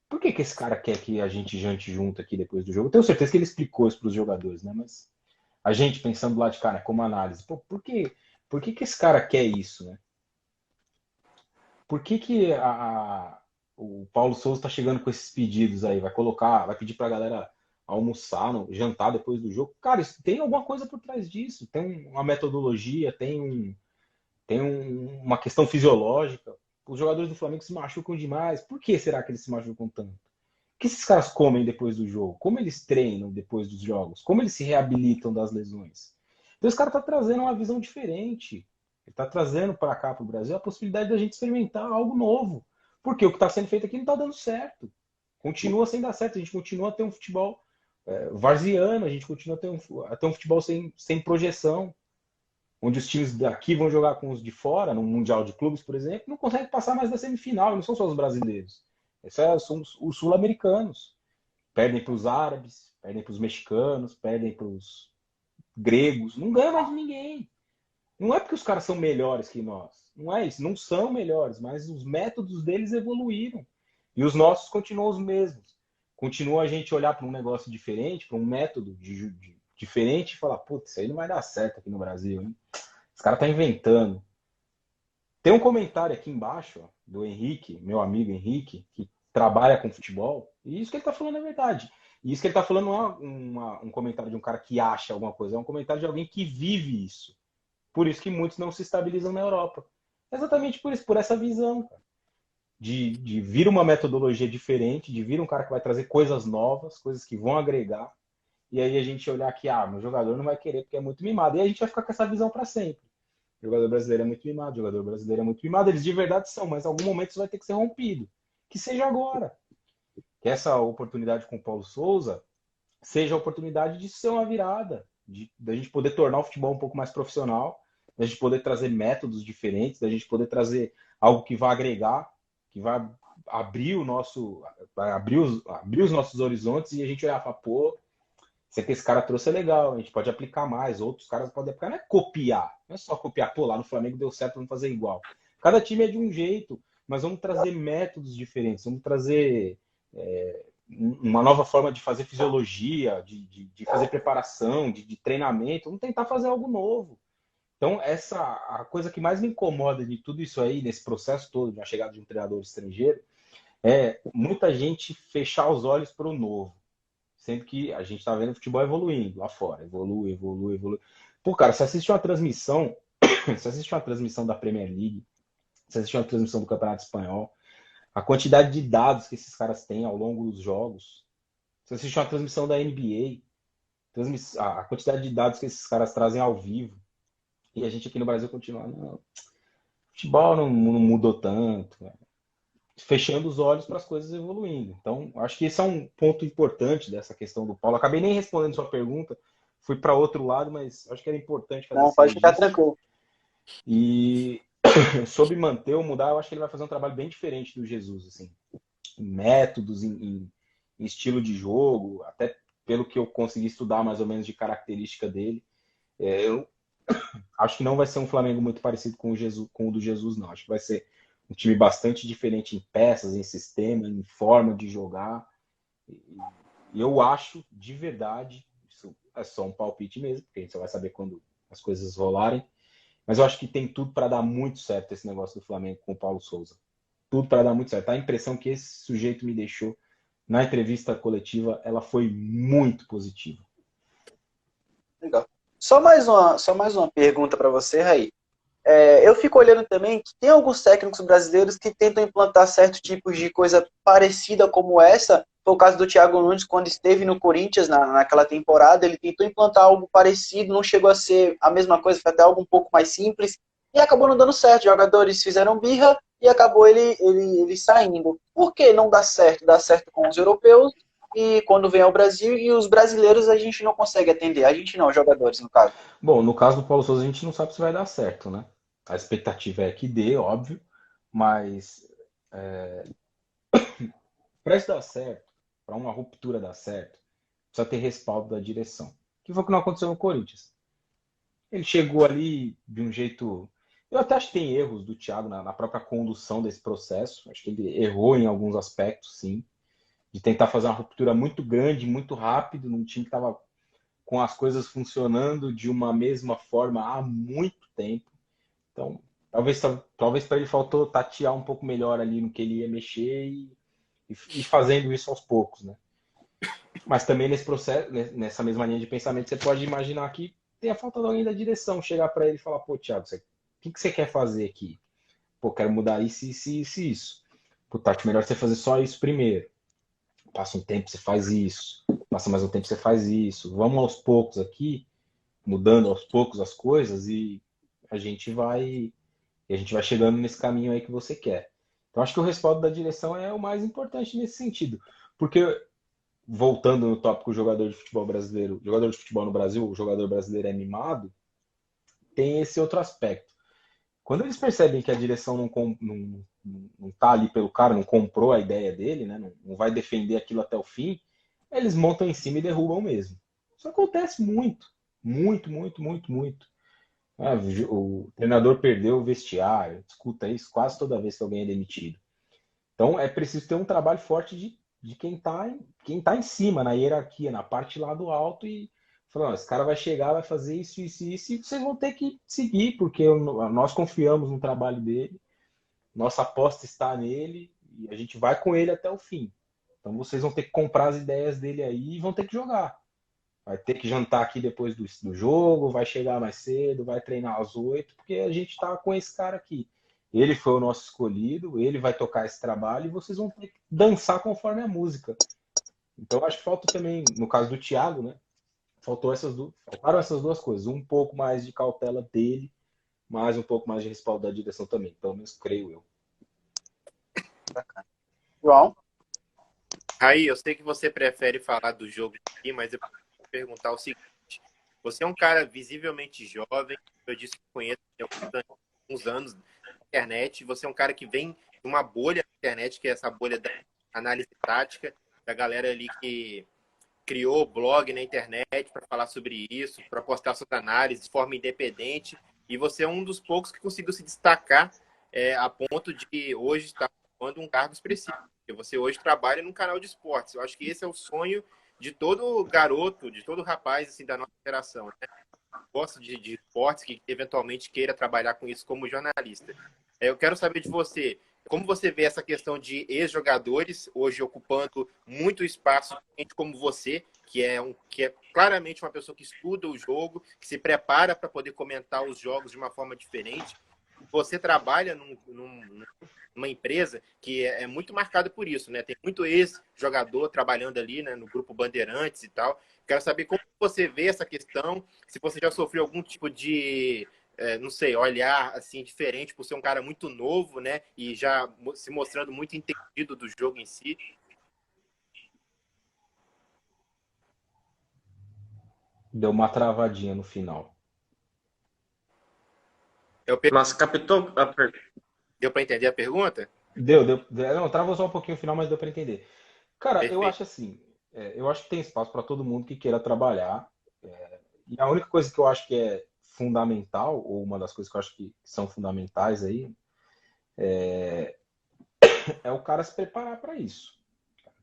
Por que esse cara quer que a gente jante junto aqui depois do jogo? Eu tenho certeza que ele explicou isso para os jogadores, né? Mas a gente pensando lá de cara, como análise, por que esse cara quer isso, né? Por que o Paulo Souza está chegando com esses pedidos aí? Vai pedir para a galera almoçar, jantar depois do jogo. Cara, isso, tem alguma coisa por trás disso. Tem uma metodologia, uma questão fisiológica. Os jogadores do Flamengo se machucam demais. Por que será que eles se machucam tanto? O que esses caras comem depois do jogo? Como eles treinam depois dos jogos? Como eles se reabilitam das lesões? Então esse cara está trazendo uma visão diferente. Ele está trazendo para cá, para o Brasil, a possibilidade da gente experimentar algo novo. Porque o que está sendo feito aqui não está dando certo. Continua sem dar certo. A gente continua a ter um futebol varziano, a gente continua a ter um futebol sem projeção, onde os times daqui vão jogar com os de fora, no Mundial de Clubes, por exemplo, não conseguem passar mais da semifinal, não são só os brasileiros. Esses são os sul-americanos. Perdem para os árabes, perdem para os mexicanos, perdem para os gregos, não ganha mais de ninguém. Não é porque os caras são melhores que nós, não é isso, não são melhores, mas os métodos deles evoluíram. E os nossos continuam os mesmos. Continua a gente olhar para um negócio diferente, para um método diferente e falar, putz, isso aí não vai dar certo aqui no Brasil, hein? Os caras estão inventando. Tem um comentário aqui embaixo, ó, do Henrique, meu amigo Henrique, que trabalha com futebol, e isso que ele está falando é verdade. E isso que ele está falando não é um comentário de um cara que acha alguma coisa, é um comentário de alguém que vive isso. Por isso que muitos não se estabilizam na Europa. Exatamente por isso, por essa visão, cara. De vir uma metodologia diferente, de vir um cara que vai trazer coisas novas, coisas que vão agregar, e aí a gente olhar que, meu jogador não vai querer porque é muito mimado. E aí a gente vai ficar com essa visão para sempre. O jogador brasileiro é muito mimado, o jogador brasileiro é muito mimado. Eles de verdade são, mas em algum momento isso vai ter que ser rompido. Que seja agora. Que essa oportunidade com o Paulo Souza seja a oportunidade de ser uma virada, da gente poder tornar o futebol um pouco mais profissional, da gente poder trazer métodos diferentes, da gente poder trazer algo que vai agregar, que vai abrir os nossos horizontes e a gente olhar e falar, pô, isso que esse cara trouxe é legal, a gente pode aplicar mais, outros caras podem aplicar, não é copiar, não é só copiar, pô, lá no Flamengo deu certo, vamos fazer igual. Cada time é de um jeito, mas vamos trazer métodos diferentes, vamos trazer uma nova forma de fazer fisiologia, de fazer preparação, de treinamento, vamos tentar fazer algo novo. Então, a coisa que mais me incomoda de tudo isso aí, nesse processo todo de uma chegada de um treinador estrangeiro, é muita gente fechar os olhos para o novo. Sendo que a gente está vendo o futebol evoluindo lá fora. Evolui. Pô, cara, você assiste uma transmissão, da Premier League, você assiste uma transmissão do Campeonato Espanhol, a quantidade de dados que esses caras têm ao longo dos jogos, você assiste uma transmissão da NBA, a quantidade de dados que esses caras trazem ao vivo, e a gente aqui no Brasil continua, não, futebol não mudou tanto, né? Fechando os olhos para as coisas evoluindo. Então, acho que esse é um ponto importante dessa questão do Paulo. Acabei nem respondendo sua pergunta, fui para outro lado, mas acho que era importante fazer Não, pode ficar tranquilo. E sobre manter ou mudar, eu acho que ele vai fazer um trabalho bem diferente do Jesus, assim, em métodos, em estilo de jogo, até pelo que eu consegui estudar mais ou menos de característica dele. Eu acho que não vai ser um Flamengo muito parecido com o do Jesus, não. Acho que vai ser um time bastante diferente em peças, em sistema, em forma de jogar. E eu acho, de verdade, isso é só um palpite mesmo, porque a gente só vai saber quando as coisas rolarem, mas eu acho que tem tudo para dar muito certo esse negócio do Flamengo com o Paulo Souza. Tudo para dar muito certo. A impressão que esse sujeito me deixou na entrevista coletiva, ela foi muito positiva. Legal. Só mais uma pergunta para você, Raí. Eu fico olhando também que tem alguns técnicos brasileiros que tentam implantar certos tipos de coisa parecida como essa. Foi o caso do Thiago Nunes, quando esteve no Corinthians naquela temporada, ele tentou implantar algo parecido, não chegou a ser a mesma coisa, foi até algo um pouco mais simples, e acabou não dando certo. Jogadores fizeram birra e acabou ele saindo. Por que não dá certo? Dá certo com os europeus, e quando vem ao Brasil, e os brasileiros a gente não consegue atender. A gente não, os jogadores, no caso. Bom, no caso do Paulo Souza, a gente não sabe se vai dar certo, né? A expectativa é que dê, óbvio, mas para isso dar certo, para uma ruptura dar certo, precisa ter respaldo da direção. Que foi o que não aconteceu no Corinthians. Ele chegou ali de um jeito... Eu até acho que tem erros do Thiago na própria condução desse processo. Acho que ele errou em alguns aspectos, sim. De tentar fazer uma ruptura muito grande, muito rápido, num time que estava com as coisas funcionando de uma mesma forma há muito tempo. Então, talvez para ele faltou tatear um pouco melhor ali no que ele ia mexer e fazendo isso aos poucos, né? Mas também nesse processo, nessa mesma linha de pensamento, você pode imaginar que tem a falta de alguém da direção chegar para ele e falar: pô, Thiago, o que você quer fazer aqui? Pô, quero mudar isso. Pô, Tati, melhor você fazer só isso primeiro. Passa um tempo, você faz isso. Passa mais um tempo, você faz isso. Vamos aos poucos aqui, mudando aos poucos as coisas e a gente vai chegando nesse caminho aí que você quer. Então acho que o respaldo da direção é o mais importante nesse sentido, porque voltando no tópico jogador de futebol brasileiro, jogador de futebol no Brasil, o jogador brasileiro é mimado, tem esse outro aspecto. Quando eles percebem que a direção não tá ali pelo cara, não comprou a ideia dele, né, não vai defender aquilo até o fim, eles montam em cima e derrubam mesmo. Isso acontece muito, muito, muito, muito, muito. Ah, o treinador perdeu o vestiário, escuta isso quase toda vez que alguém é demitido. Então é preciso ter um trabalho forte de quem tá em cima, na hierarquia, na parte lá do alto e falar, esse cara vai chegar, vai fazer isso, isso, isso, e vocês vão ter que seguir, porque nós confiamos no trabalho dele, nossa aposta está nele e a gente vai com ele até o fim. Então vocês vão ter que comprar as ideias dele aí e vão ter que jogar. Vai ter que jantar aqui depois do jogo, vai chegar mais cedo, vai treinar às 8, porque a gente está com esse cara aqui. Ele foi o nosso escolhido, ele vai tocar esse trabalho e vocês vão ter que dançar conforme a música. Então acho que falta também, no caso do Thiago, né? Faltaram essas duas coisas. Um pouco mais de cautela dele, mas um pouco mais de respaldo da direção também. Pelo menos creio eu. João? Aí, eu sei que você prefere falar do jogo aqui, mas eu vou perguntar o seguinte. Você é um cara visivelmente jovem, eu disse que conheço há alguns anos na internet, você é um cara que vem de uma bolha na internet, que é essa bolha da análise tática, da galera ali que criou blog na internet para falar sobre isso, para postar suas análises de forma independente, e você é um dos poucos que conseguiu se destacar a ponto de hoje estar ocupando um cargo expressivo. Porque você hoje trabalha num canal de esportes. Eu acho que esse é o sonho de todo garoto, de todo rapaz assim, da nossa geração, né? Gosta de esportes, que eventualmente queira trabalhar com isso como jornalista. Eu quero saber de você, como você vê essa questão de ex-jogadores hoje ocupando muito espaço, gente como você, que é claramente uma pessoa que estuda o jogo, que se prepara para poder comentar os jogos de uma forma diferente. Você trabalha numa empresa que é muito marcada por isso, né? Tem muito ex-jogador trabalhando ali, né, no grupo Bandeirantes e tal. Quero saber como você vê essa questão, se você já sofreu algum tipo de, não sei, olhar assim diferente por ser um cara muito novo, né? E já se mostrando muito entendido do jogo em si. Deu uma travadinha no final. Mas captou a pergunta? Deu para entender a pergunta? Deu. Não, travou só um pouquinho o final, mas deu para entender. Cara, eu Perfeito. acho assim, eu acho que tem espaço para todo mundo que queira trabalhar. E a única coisa que eu acho que é fundamental, ou uma das coisas que eu acho que são fundamentais aí, é o cara se preparar para isso.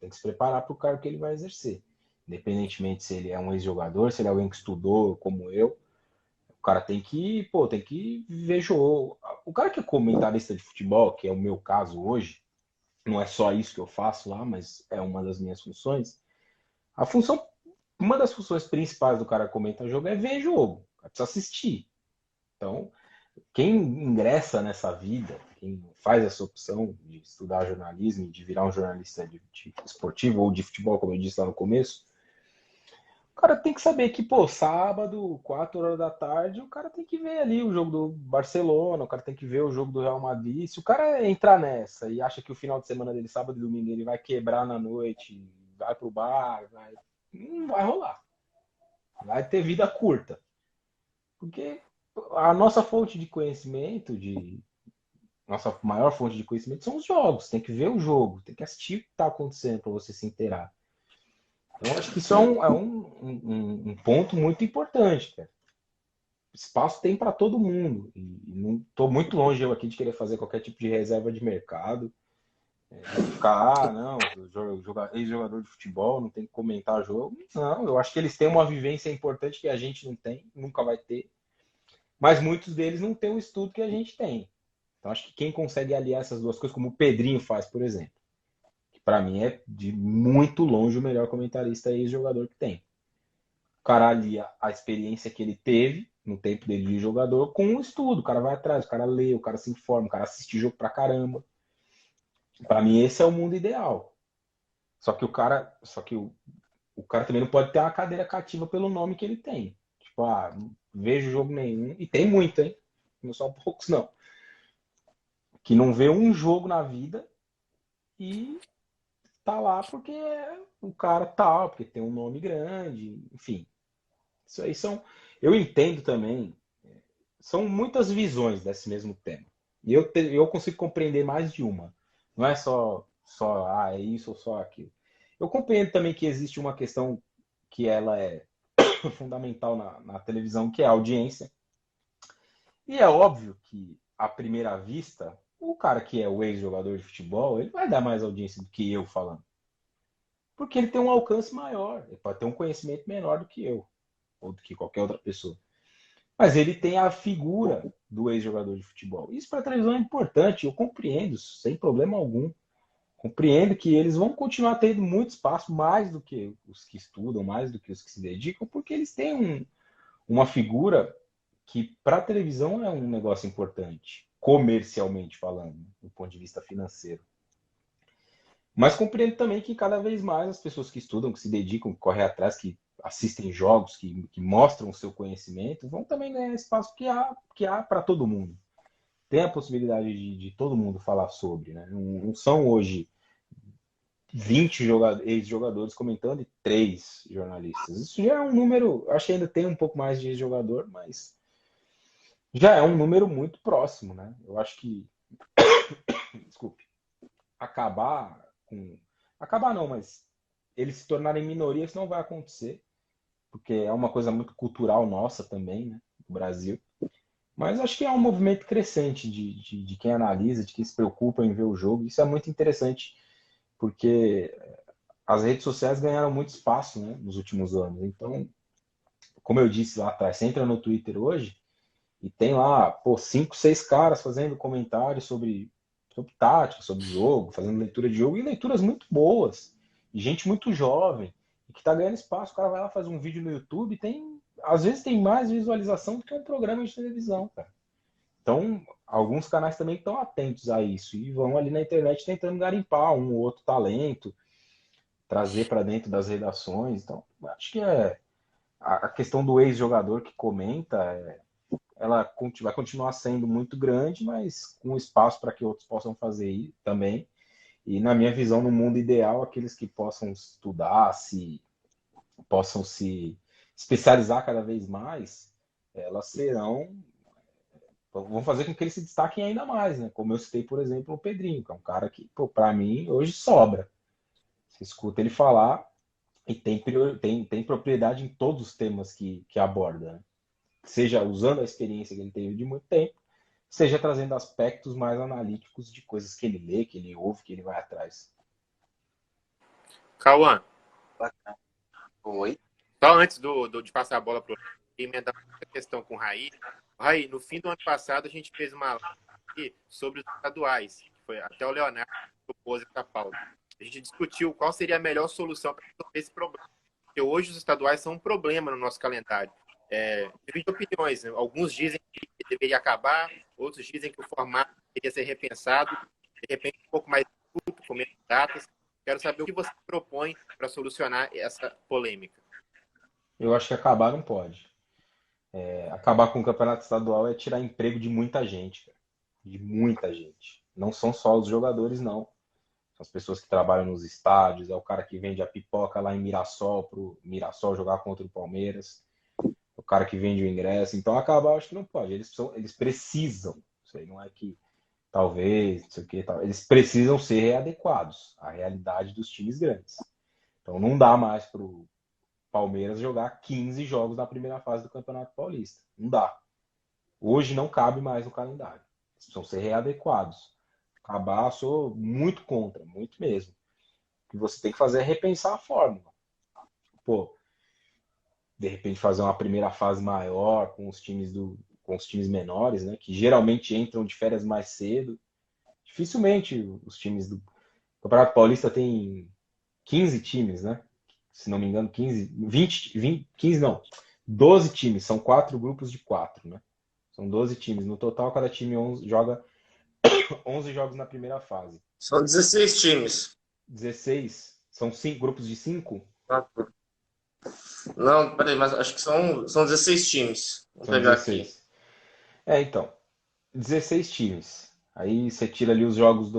Tem que se preparar para o cargo que ele vai exercer. Independentemente se ele é um ex-jogador, se ele é alguém que estudou como eu, o cara tem que ver jogo. O cara que é comentarista de futebol, que é o meu caso hoje, não é só isso que eu faço lá, mas é uma das minhas funções. A função, uma das funções principais do cara que comenta jogo é ver jogo, precisa assistir. Então, quem ingressa nessa vida, quem faz essa opção de estudar jornalismo, de virar um jornalista de esportivo ou de futebol, como eu disse lá no começo, o cara tem que saber que, pô, sábado, 4 horas da tarde, o cara tem que ver ali o jogo do Barcelona, o cara tem que ver o jogo do Real Madrid. Se o cara entrar nessa e acha que o final de semana dele, sábado e domingo, ele vai quebrar na noite, vai pro bar, não vai rolar. Vai ter vida curta. Porque a nossa fonte de conhecimento, nossa maior fonte de conhecimento são os jogos. Tem que ver o jogo, tem que assistir o que está acontecendo para você se inteirar. Então, acho que isso é um ponto muito importante, cara. Espaço tem para todo mundo. E não estou muito longe eu aqui de querer fazer qualquer tipo de reserva de mercado. Ficar, não, ex-jogador de futebol não tem que comentar jogo. Não, eu acho que eles têm uma vivência importante que a gente não tem, nunca vai ter. Mas muitos deles não têm o estudo que a gente tem. Então, acho que quem consegue aliar essas duas coisas, como o Pedrinho faz, por exemplo. Para mim é de muito longe o melhor comentarista e jogador que tem. O cara alia a experiência que ele teve no tempo dele de jogador com o estudo. O cara vai atrás, o cara lê, o cara se informa, o cara assiste jogo pra caramba. Para mim esse é o mundo ideal. Só que o cara também não pode ter uma cadeira cativa pelo nome que ele tem. Tipo, não vejo jogo nenhum. E tem muito, hein? Não são poucos, não. Que não vê um jogo na vida e tá lá porque o cara tal, porque tem um nome grande, enfim. Isso aí são. Eu entendo também. São muitas visões desse mesmo tema. E eu consigo compreender mais de uma. Não é é isso ou só aquilo. Eu compreendo também que existe uma questão que ela é fundamental na televisão, que é a audiência. E é óbvio que, à primeira vista, o cara que é o ex-jogador de futebol, ele vai dar mais audiência do que eu falando. Porque ele tem um alcance maior, ele pode ter um conhecimento menor do que eu, ou do que qualquer outra pessoa. Mas ele tem a figura do ex-jogador de futebol. Isso para a televisão é importante, eu compreendo, sem problema algum. Compreendo que eles vão continuar tendo muito espaço, mais do que os que estudam, mais do que os que se dedicam, porque eles têm uma figura que para a televisão é um negócio importante, comercialmente falando, do ponto de vista financeiro. Mas compreendo também que cada vez mais as pessoas que estudam, que se dedicam, que correm atrás, que assistem jogos, que mostram o seu conhecimento, vão também ganhar espaço que há para todo mundo. Tem a possibilidade de todo mundo falar sobre, né? Não são hoje 20 ex-jogadores comentando e 3 jornalistas. Isso já é um número, acho que ainda tem um pouco mais de ex-jogador, mas já é um número muito próximo, né? Eu acho que, desculpe, acabar não, mas eles se tornarem minoria, isso não vai acontecer, porque é uma coisa muito cultural nossa também, né, no Brasil. Mas acho que é um movimento crescente de quem analisa, de quem se preocupa em ver o jogo. Isso é muito interessante, porque as redes sociais ganharam muito espaço, né, nos últimos anos. Então, como eu disse lá atrás, você entra no Twitter hoje e tem lá, 5, 6 caras fazendo comentários sobre tática, sobre jogo, fazendo leitura de jogo, e leituras muito boas, e gente muito jovem, e que está ganhando espaço. O cara vai lá, faz um vídeo no YouTube, às vezes tem mais visualização do que um programa de televisão, cara. Então, alguns canais também estão atentos a isso, e vão ali na internet tentando garimpar um ou outro talento, trazer para dentro das redações. Então, acho que a questão do ex-jogador que comenta, ela vai continuar sendo muito grande, mas com espaço para que outros possam fazer também. E na minha visão, no mundo ideal, aqueles que possam estudar, possam se especializar cada vez mais, elas vão fazer com que eles se destaquem ainda mais, né? Como eu citei, por exemplo, o Pedrinho, que é um cara que, para mim, hoje sobra. Você escuta ele falar e tem propriedade em todos os temas que aborda, né? Seja usando a experiência que ele teve de muito tempo, seja trazendo aspectos mais analíticos de coisas que ele lê, que ele ouve, que ele vai atrás. Cauã, Bacana. Oi. só antes de passar a bola para o emendar a questão com o Raí. Raí, no fim do ano passado, a gente fez uma live sobre os estaduais. Foi até o Leonardo que propôs essa pauta. A gente discutiu qual seria a melhor solução para resolver esse problema. Porque hoje os estaduais são um problema no nosso calendário. Divide opiniões, né? Alguns dizem que deveria acabar, outros dizem que o formato deveria ser repensado, de repente um pouco mais curto, com menos datas. Quero saber o que você propõe para solucionar essa polêmica. Eu acho que acabar não pode. Acabar com o campeonato estadual é tirar emprego de muita gente, cara. De muita gente. Não são só os jogadores, não. São as pessoas que trabalham nos estádios, é o cara que vende a pipoca lá em Mirassol, pro Mirassol jogar contra o Palmeiras, o cara que vende o ingresso. Então acabar eu acho que não pode. Eles precisam. Isso aí não é que talvez, não sei o que, tal. Eles precisam ser readequados à realidade dos times grandes. Então não dá mais pro Palmeiras jogar 15 jogos na primeira fase do Campeonato Paulista. Não dá. Hoje não cabe mais no calendário. Eles precisam ser readequados. Acabar, sou muito contra, muito mesmo. O que você tem que fazer é repensar a fórmula. De repente fazer uma primeira fase maior com os times menores, né, que geralmente entram de férias mais cedo. Dificilmente os times Campeonato Paulista tem 15 times, né? Se não me engano, 15, 20, 15 não. 12 times, são 4 grupos de 4, né? São 12 times. No total, cada time joga 11 jogos na primeira fase. São 16 times. 16, são 5 grupos de 5? Não, peraí, mas acho que são 16 times. Vamos São pegar aqui. 16. Então, 16 times. Aí você tira ali os jogos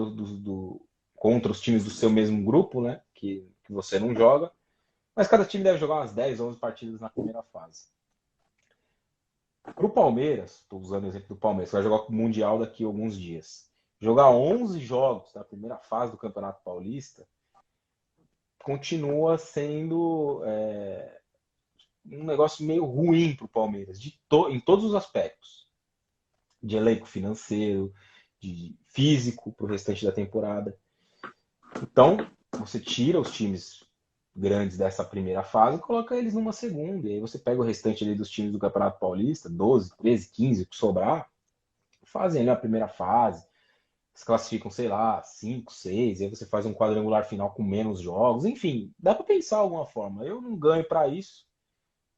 contra os times do seu mesmo grupo, né? Que você não joga. Mas cada time deve jogar umas 10, 11 partidas na primeira fase. Para o Palmeiras, estou usando o exemplo do Palmeiras, que vai jogar o Mundial daqui a alguns dias. Jogar 11 jogos na primeira fase do Campeonato Paulista continua sendo um negócio meio ruim para o Palmeiras, em todos os aspectos. De elenco financeiro, de físico para o restante da temporada. Então, você tira os times grandes dessa primeira fase e coloca eles numa segunda. E aí você pega o restante ali dos times do Campeonato Paulista, 12, 13, 15, o que sobrar, fazem ali a primeira fase. Se classificam, sei lá, 5, 6, e aí você faz um quadrangular final com menos jogos. Enfim, dá para pensar de alguma forma. Eu não ganho para isso.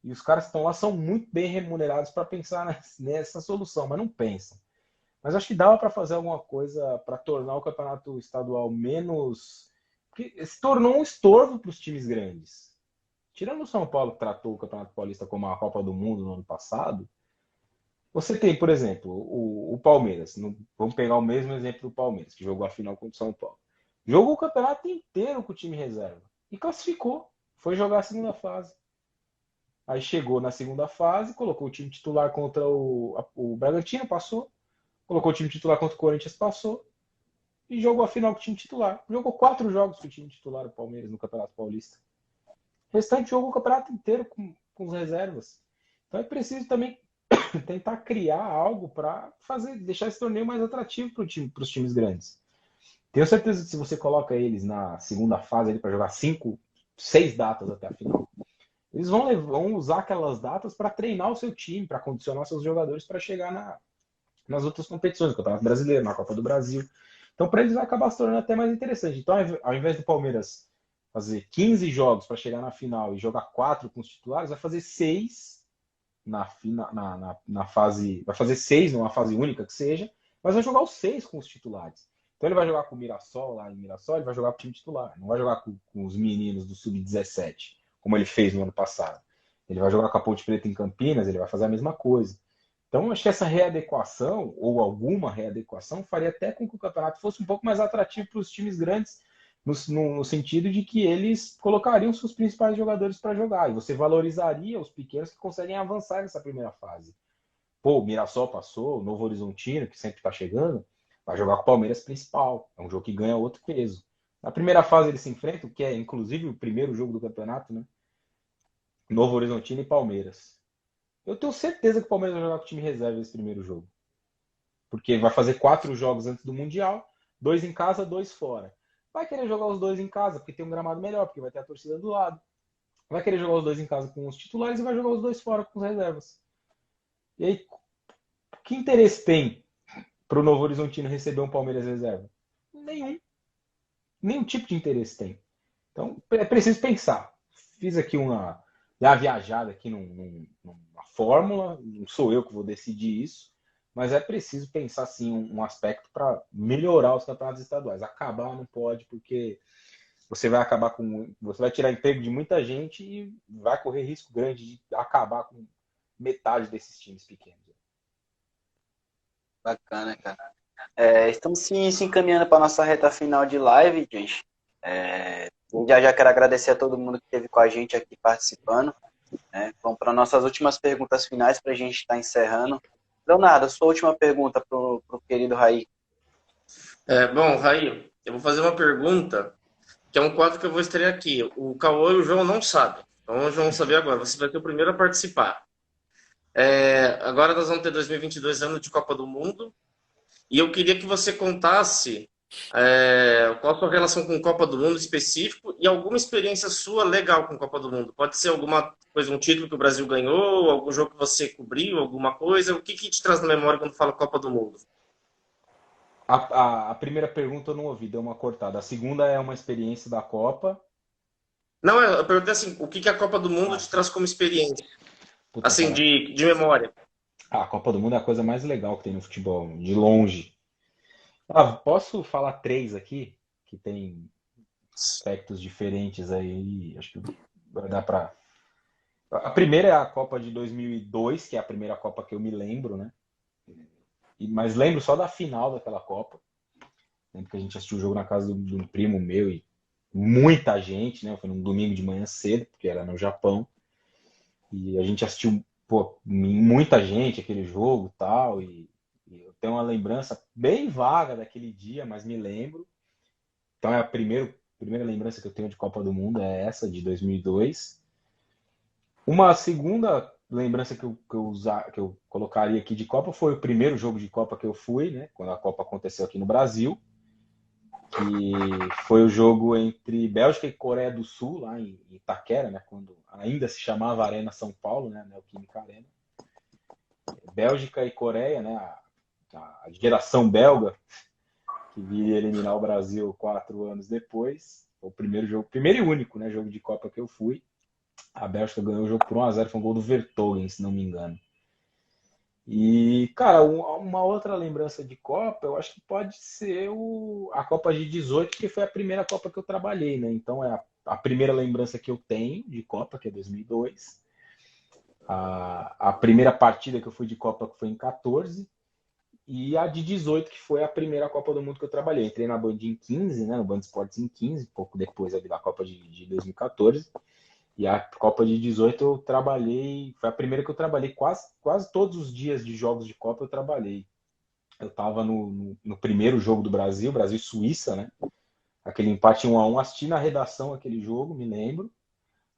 E os caras que estão lá são muito bem remunerados para pensar nessa solução, mas não pensam. Mas acho que dava para fazer alguma coisa para tornar o campeonato estadual menos. Porque se tornou um estorvo para os times grandes. Tirando o São Paulo, que tratou o Campeonato Paulista como a Copa do Mundo no ano passado, você tem, por exemplo, o Palmeiras. Vamos pegar o mesmo exemplo do Palmeiras, que jogou a final contra o São Paulo. Jogou o campeonato inteiro com o time reserva. E classificou. Foi jogar a segunda fase. Aí chegou na segunda fase, colocou o time titular contra o Bragantino, passou. Colocou o time titular contra o Corinthians, passou. E jogou a final com o time titular. Jogou 4 jogos com o time titular, o Palmeiras, no Campeonato Paulista. O restante jogou o campeonato inteiro com os reservas. Então é preciso também tentar criar algo para deixar esse torneio mais atrativo para os times grandes. Tenho certeza que se você coloca eles na segunda fase para jogar 5, 6 datas até a final, eles vão usar aquelas datas para treinar o seu time, para condicionar seus jogadores para chegar nas outras competições, no Campeonato Brasileiro, na Copa do Brasil. Então, para eles vai acabar se tornando até mais interessante. Então, ao invés do Palmeiras fazer 15 jogos para chegar na final e jogar 4 com os titulares, vai fazer 6 na fase. Vai fazer 6 numa fase única que seja, mas vai jogar os 6 com os titulares. Então, ele vai jogar com o Mirassol lá em Mirassol, ele vai jogar com o time titular. Não vai jogar com os meninos do Sub-17, como ele fez no ano passado. Ele vai jogar com a Ponte Preta em Campinas, ele vai fazer a mesma coisa. Então, acho que essa readequação, ou alguma readequação, faria até com que o campeonato fosse um pouco mais atrativo para os times grandes, no sentido de que eles colocariam seus principais jogadores para jogar, e você valorizaria os pequenos que conseguem avançar nessa primeira fase. Pô, o Mirassol passou, o Novo Horizontino, que sempre está chegando, vai jogar com o Palmeiras principal. É um jogo que ganha outro peso. Na primeira fase eles se enfrentam, que é inclusive o primeiro jogo do campeonato, né? Novo Horizontino e Palmeiras. Eu tenho certeza que o Palmeiras vai jogar com o time reserva esse primeiro jogo. Porque vai fazer 4 jogos antes do Mundial, 2 em casa, 2 fora. Vai querer jogar os 2 em casa, porque tem um gramado melhor, porque vai ter a torcida do lado. Vai querer jogar os 2 em casa com os titulares e vai jogar os 2 fora com os reservas. E aí, que interesse tem para o Novo Horizontino receber um Palmeiras reserva? Nenhum. Nenhum tipo de interesse tem. Então, é preciso pensar. Fiz aqui uma viajada aqui numa fórmula, não sou eu que vou decidir isso, mas é preciso pensar sim um aspecto para melhorar os campeonatos estaduais. Acabar não pode, porque você vai tirar emprego de muita gente e vai correr risco grande de acabar com metade desses times pequenos. Bacana, cara. Estamos se encaminhando para a nossa reta final de live, gente. Já quero agradecer a todo mundo que esteve com a gente aqui participando. Vamos para nossas últimas perguntas finais para a gente estar encerrando. Leonardo, a sua última pergunta para o querido Raí. Bom, Raí, eu vou fazer uma pergunta, que é um quadro que eu vou estrear aqui. O Cauã e o João não sabem. Então, hoje vão saber agora. Você vai ser o primeiro a participar. Agora nós vamos ter 2022 ano de Copa do Mundo. E eu queria que você contasse qual a sua relação com Copa do Mundo específico e alguma experiência sua legal com Copa do Mundo. Pode ser alguma coisa, um título que o Brasil ganhou, algum jogo que você cobriu, alguma coisa. O que te traz na memória quando fala Copa do Mundo? A primeira pergunta eu não ouvi, deu uma cortada. A segunda é uma experiência da Copa. Não, eu perguntei assim, o que que a Copa do Mundo Ah, te traz como experiência? puta, Assim, cara. de memória. A Copa do Mundo é a coisa mais legal que tem no futebol, de longe. Posso falar três aqui, que tem aspectos diferentes aí, acho que vai dar pra. A primeira é a Copa de 2002, que é a primeira Copa que eu me lembro, né? Mas lembro só da final daquela Copa. Lembro que a gente assistiu o jogo na casa de um primo meu e muita gente, né? Foi num domingo de manhã cedo, porque era no Japão. E a gente assistiu, pô, muita gente aquele jogo e tal. E eu tenho uma lembrança bem vaga daquele dia, mas me lembro. Então é a primeira lembrança que eu tenho de Copa do Mundo, é essa, de 2002. Uma segunda lembrança que eu colocaria aqui de Copa foi o primeiro jogo de Copa que eu fui, né? Quando a Copa aconteceu aqui no Brasil, que foi o jogo entre Bélgica e Coreia do Sul, lá em Itaquera, né? Quando ainda se chamava Arena São Paulo, né? Neoquímica Arena. Bélgica e Coreia, né? A geração belga que viria eliminar o Brasil 4 anos depois. Foi o primeiro jogo, primeiro e único, né? Jogo de Copa que eu fui. A Bélgica ganhou o jogo por 1-0, foi um gol do Vertonghen, se não me engano. E, cara, uma outra lembrança de Copa, eu acho que pode ser a Copa de 18, que foi a primeira Copa que eu trabalhei, né? Então é a primeira lembrança que eu tenho de Copa, que é 2002. A primeira partida que eu fui de Copa que foi em 14. E a de 18, que foi a primeira Copa do Mundo que eu trabalhei. Entrei na Band em 15, né? No Band Esportes em 15, pouco depois ali da Copa de 2014. E a Copa de 18 eu trabalhei, foi a primeira que eu trabalhei quase todos os dias de jogos de Copa eu trabalhei. Eu estava no primeiro jogo do Brasil, Brasil e Suíça, né? Aquele empate 1-1, assisti na redação aquele jogo, me lembro.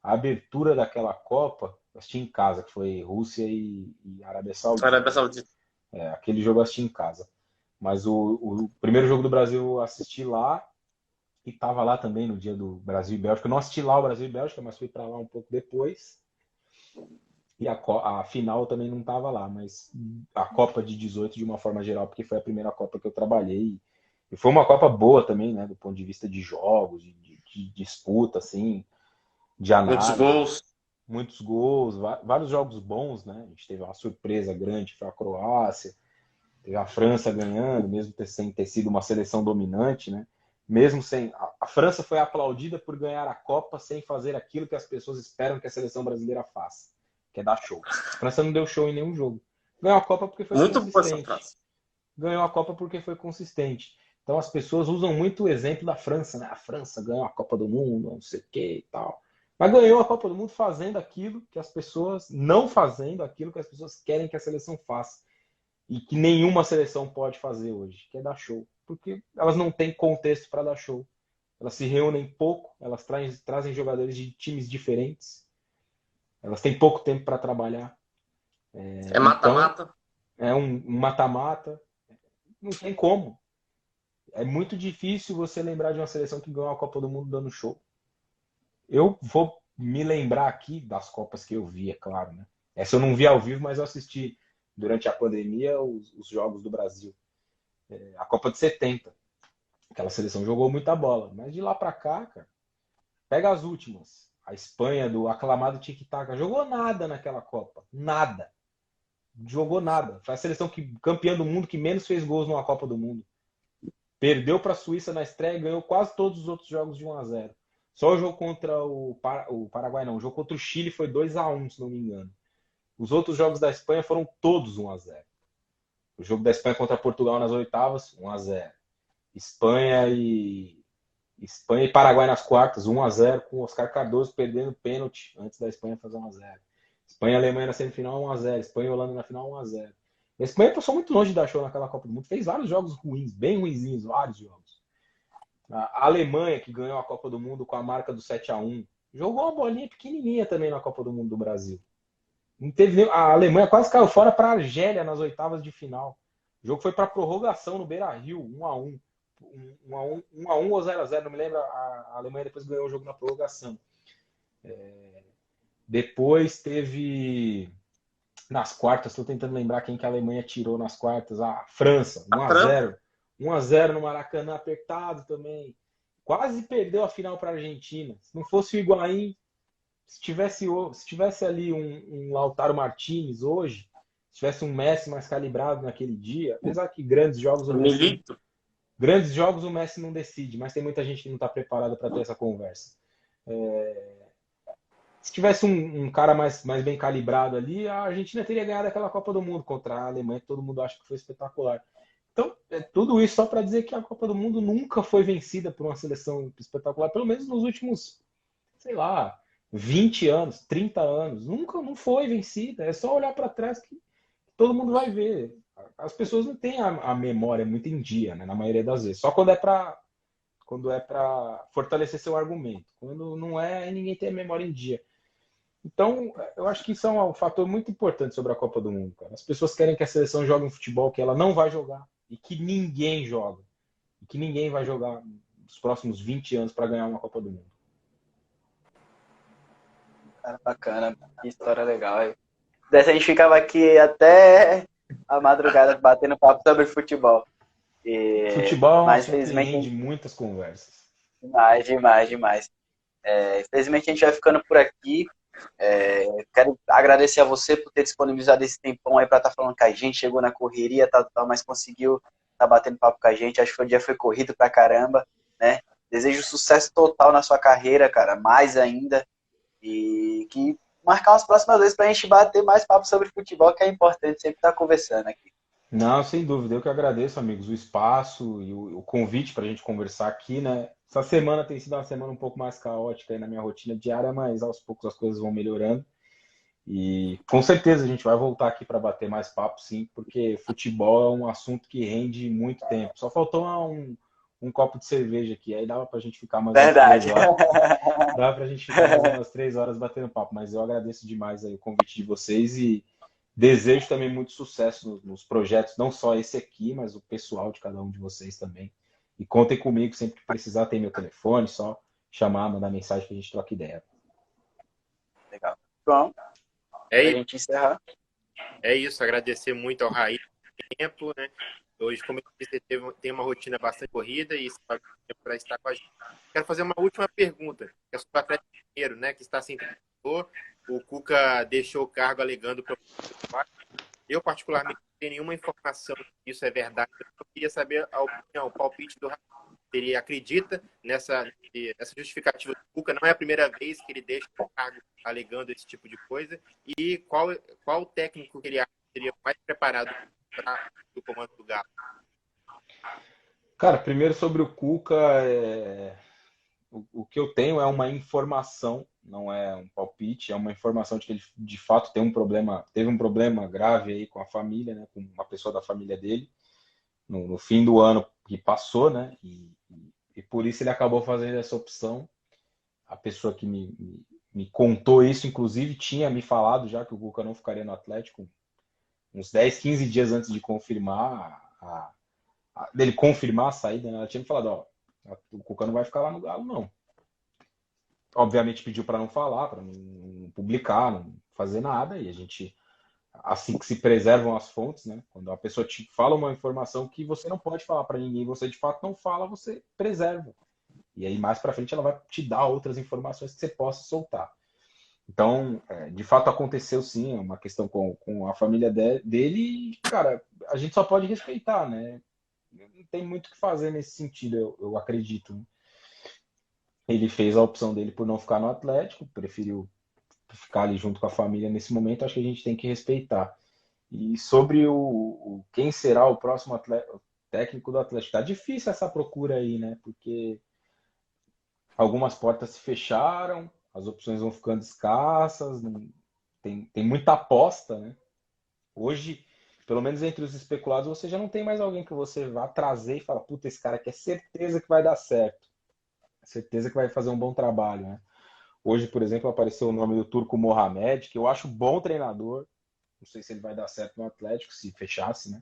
A abertura daquela Copa, assisti em casa, que foi Rússia e Arábia Saudita. Arábia Saudita. Aquele jogo eu assisti em casa. Mas o primeiro jogo do Brasil eu assisti lá e estava lá também no dia do Brasil e Bélgica. Eu não assisti lá o Brasil e Bélgica, mas fui para lá um pouco depois. E a final também não estava lá, mas a Copa de 18 de uma forma geral, porque foi a primeira Copa que eu trabalhei. E foi uma Copa boa também, né? Do ponto de vista de jogos, de disputa, assim, de Muitos análise. gols. Muitos gols, vários jogos bons, né? A gente teve uma surpresa grande, foi a Croácia, teve a França ganhando, mesmo sem ter sido uma seleção dominante, né? Mesmo sem. A França foi aplaudida por ganhar a Copa sem fazer aquilo que as pessoas esperam que a seleção brasileira faça, que é dar show. A França não deu show em nenhum jogo. Ganhou a Copa porque foi Muito boa essa consistente. frase. Ganhou a Copa porque foi consistente. Então as pessoas usam muito o exemplo da França, né? A França ganhou a Copa do Mundo, não sei o que e tal. Mas ganhou a Copa do Mundo fazendo aquilo que as pessoas, não fazendo aquilo que as pessoas querem que a seleção faça. E que nenhuma seleção pode fazer hoje, que é dar show. Porque elas não têm contexto para dar show. Elas se reúnem pouco, elas trazem jogadores de times diferentes, elas têm pouco tempo para trabalhar. É Então, mata-mata. é um mata-mata. Não tem como. É muito difícil você lembrar de uma seleção que ganhou a Copa do Mundo dando show. Eu vou me lembrar aqui das Copas que eu vi, é claro, né? Essa eu não vi ao vivo, mas eu assisti durante a pandemia os jogos do Brasil. A Copa de 70. Aquela seleção jogou muita bola. Mas de lá pra cá, cara, pega as últimas. A Espanha do aclamado Tic-Tac jogou nada naquela Copa. Nada. Jogou nada. Foi a seleção campeã do mundo que menos fez gols numa Copa do Mundo. Perdeu para a Suíça na estreia e ganhou quase todos os outros jogos de 1-0. Só o jogo contra o Paraguai, não. O jogo contra o Chile foi 2-1, se não me engano. Os outros jogos da Espanha foram todos 1-0. O jogo da Espanha contra Portugal nas oitavas, 1-0. Espanha e Paraguai nas quartas, 1-0, com o Oscar Cardoso perdendo pênalti antes da Espanha fazer 1-0. Espanha e Alemanha na semifinal, 1-0. Espanha e Holanda na final, 1-0. A Espanha passou muito longe de dar show naquela Copa do Mundo. Fez vários jogos ruins, bem ruinzinhos, vários jogos. A Alemanha, que ganhou a Copa do Mundo com a marca do 7-1, jogou uma bolinha pequenininha também na Copa do Mundo do Brasil. Não teve a Alemanha quase caiu fora para a Argélia nas oitavas de final. O jogo foi para prorrogação no Beira-Rio, 1-1. 1-1 ou 0-0, não me lembro. A Alemanha depois ganhou o jogo na prorrogação. Depois teve nas quartas, estou tentando lembrar quem que a Alemanha tirou nas quartas. A França, 1-0. 1-0 no Maracanã apertado também. Quase perdeu a final para a Argentina. Se não fosse o Higuaín, se tivesse ali um Lautaro Martinez hoje, se tivesse um Messi mais calibrado naquele dia, apesar que grandes jogos Milito. o Messi não decide, mas tem muita gente que não está preparada para ter essa conversa. Se tivesse um cara mais bem calibrado ali, a Argentina teria ganhado aquela Copa do Mundo contra a Alemanha, que todo mundo acha que foi espetacular. Então, tudo isso só para dizer que a Copa do Mundo nunca foi vencida por uma seleção espetacular, pelo menos nos últimos, sei lá, 20 anos, 30 anos. Nunca não foi vencida. É só olhar para trás que todo mundo vai ver. As pessoas não têm a memória muito em dia, né, na maioria das vezes. Só quando é para fortalecer seu argumento. Quando não é, ninguém tem a memória em dia. Então, eu acho que isso é um fator muito importante sobre a Copa do Mundo, cara. As pessoas querem que a seleção jogue um futebol que ela não vai jogar e que ninguém joga. E que ninguém vai jogar nos próximos 20 anos para ganhar uma Copa do Mundo. Cara, bacana. Que história legal. Aí. Dessa a gente ficava aqui até a madrugada batendo papo sobre futebol. Futebol é um mas, assunto que infelizmente, rende muitas conversas. demais. Infelizmente a gente vai ficando por aqui. Quero agradecer a você por ter disponibilizado esse tempão aí para estar falando com a gente. Chegou na correria, mas conseguiu estar batendo papo com a gente. Acho que o dia foi corrido pra caramba, né? Desejo sucesso total na sua carreira, cara, mais ainda. E que marcar umas próximas vezes pra gente bater mais papo sobre futebol, que é importante sempre estar conversando aqui. Não, sem dúvida. Eu que agradeço, amigos, o espaço e o convite para a gente conversar aqui, né? Essa semana tem sido uma semana um pouco mais caótica aí na minha rotina diária, mas aos poucos as coisas vão melhorando. E com certeza a gente vai voltar aqui para bater mais papo, sim, porque futebol é um assunto que rende muito tempo. Só faltou um copo de cerveja aqui, aí dava para a gente ficar mais umas 3 Verdade. horas. Dava para a gente ficar mais umas 3 horas batendo papo, mas eu agradeço demais aí o convite de vocês e desejo também muito sucesso nos projetos, não só esse aqui, mas o pessoal de cada um de vocês também. E contem comigo sempre que precisar, tem meu telefone, só chamar, mandar mensagem que a gente troca ideia. Legal. Bom, pra É, gente encerrar. é isso, agradecer muito ao Raí pelo tempo, né? Hoje, como eu disse, tem uma rotina bastante corrida e para estar com a gente. Quero fazer uma última pergunta, que é sobre o Atlético Mineiro, né? Que está sem treinador. O Cuca deixou o cargo alegando para eu, particularmente, não tenho nenhuma informação que isso é verdade. Eu queria saber a opinião, o palpite do Raí. Ele acredita nessa justificativa do Cuca? Não é a primeira vez que ele deixa o cargo alegando esse tipo de coisa. E qual técnico que ele acha que seria mais preparado para o comando do Galo? Cara, primeiro sobre o Cuca, o que eu tenho é uma informação, não é um palpite, é uma informação de que ele de fato teve um problema grave aí com a família, né, com uma pessoa da família dele, no fim do ano que passou, né, e por isso ele acabou fazendo essa opção. A pessoa que me contou isso, inclusive, tinha me falado já que o Cuca não ficaria no Atlético uns 10, 15 dias antes de confirmar dele confirmar a saída, né? Ela tinha me falado, ó, o Cuca não vai ficar lá no Galo, não. Obviamente pediu para não falar, para não publicar, não fazer nada, e a gente, assim que se preservam as fontes, né? Quando a pessoa te fala uma informação que você não pode falar para ninguém, você de fato não fala, você preserva. E aí mais para frente ela vai te dar outras informações que você possa soltar. Então, de fato aconteceu sim, é uma questão com a família dele e, cara, a gente só pode respeitar, né? Não tem muito o que fazer nesse sentido, eu acredito. Ele fez a opção dele por não ficar no Atlético, preferiu ficar ali junto com a família nesse momento, acho que a gente tem que respeitar. E sobre quem será o próximo técnico do Atlético, tá difícil essa procura aí, né? Porque algumas portas se fecharam, as opções vão ficando escassas, tem muita aposta, né? Hoje, pelo menos entre os especulados, você já não tem mais alguém que você vá trazer e fala, puta, esse cara aqui é certeza que vai dar certo. É certeza que vai fazer um bom trabalho, né? Hoje, por exemplo, apareceu o nome do Turco Mohamed, que eu acho bom treinador. Não sei se ele vai dar certo no Atlético, se fechasse, né?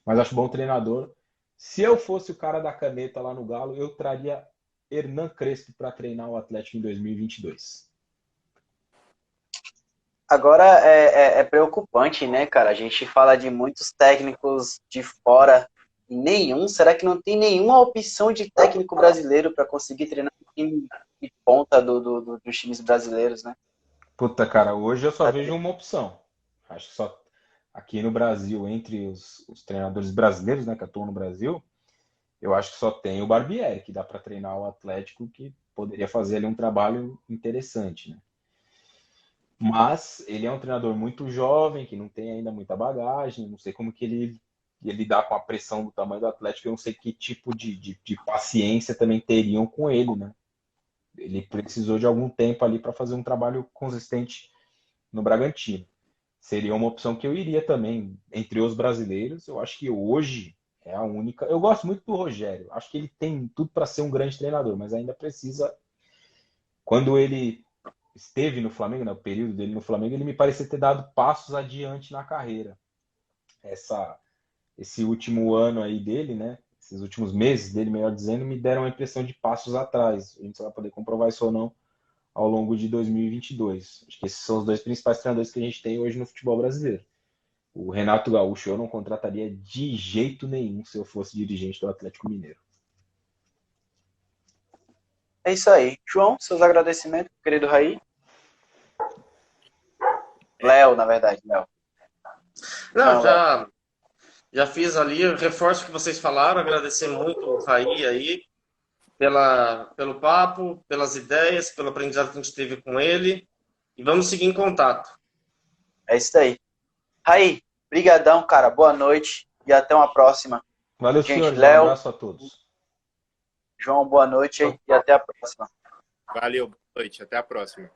Mas acho bom treinador. Se eu fosse o cara da caneta lá no Galo, eu traria Hernan Crespo para treinar o Atlético em 2022. Agora é preocupante, né, cara? A gente fala de muitos técnicos de fora Nenhum? Será que não tem nenhuma opção de técnico brasileiro para conseguir treinar o time de ponta dos times brasileiros, né? Puta, cara, hoje eu só vejo uma opção. Acho que só aqui no Brasil, entre os treinadores brasileiros, né, que atuam no Brasil, eu acho que só tem o Barbieri, que dá para treinar o Atlético, que poderia fazer ali um trabalho interessante, né? Mas ele é um treinador muito jovem, que não tem ainda muita bagagem, não sei como que ele lidar com a pressão do tamanho do Atlético, eu não sei que tipo de paciência também teriam com ele, né? Ele precisou de algum tempo ali para fazer um trabalho consistente no Bragantino. Seria uma opção que eu iria também entre os brasileiros. Eu acho que hoje é a única. Eu gosto muito do Rogério. Acho que ele tem tudo para ser um grande treinador, mas ainda precisa. Quando ele esteve no Flamengo, no período dele no Flamengo, ele me parecia ter dado passos adiante na carreira. Esse último ano aí dele, né? Esses últimos meses dele, melhor dizendo, me deram a impressão de passos atrás. A gente só vai poder comprovar isso ou não ao longo de 2022. Acho que esses são os dois principais treinadores que a gente tem hoje no futebol brasileiro. O Renato Gaúcho eu não contrataria de jeito nenhum se eu fosse dirigente do Atlético Mineiro. É isso aí. João, seus agradecimentos, querido Raí. Léo, na verdade, Léo. Não, já fiz ali, eu reforço o que vocês falaram, agradecer muito o Raí aí pelo papo, pelas ideias, pelo aprendizado que a gente teve com ele. E vamos seguir em contato. É isso aí. Raí, brigadão, cara. Boa noite e até uma próxima. Valeu, gente, senhores. Léo, Um abraço a todos. João, boa noite e até a próxima. Valeu, boa noite. Até a próxima.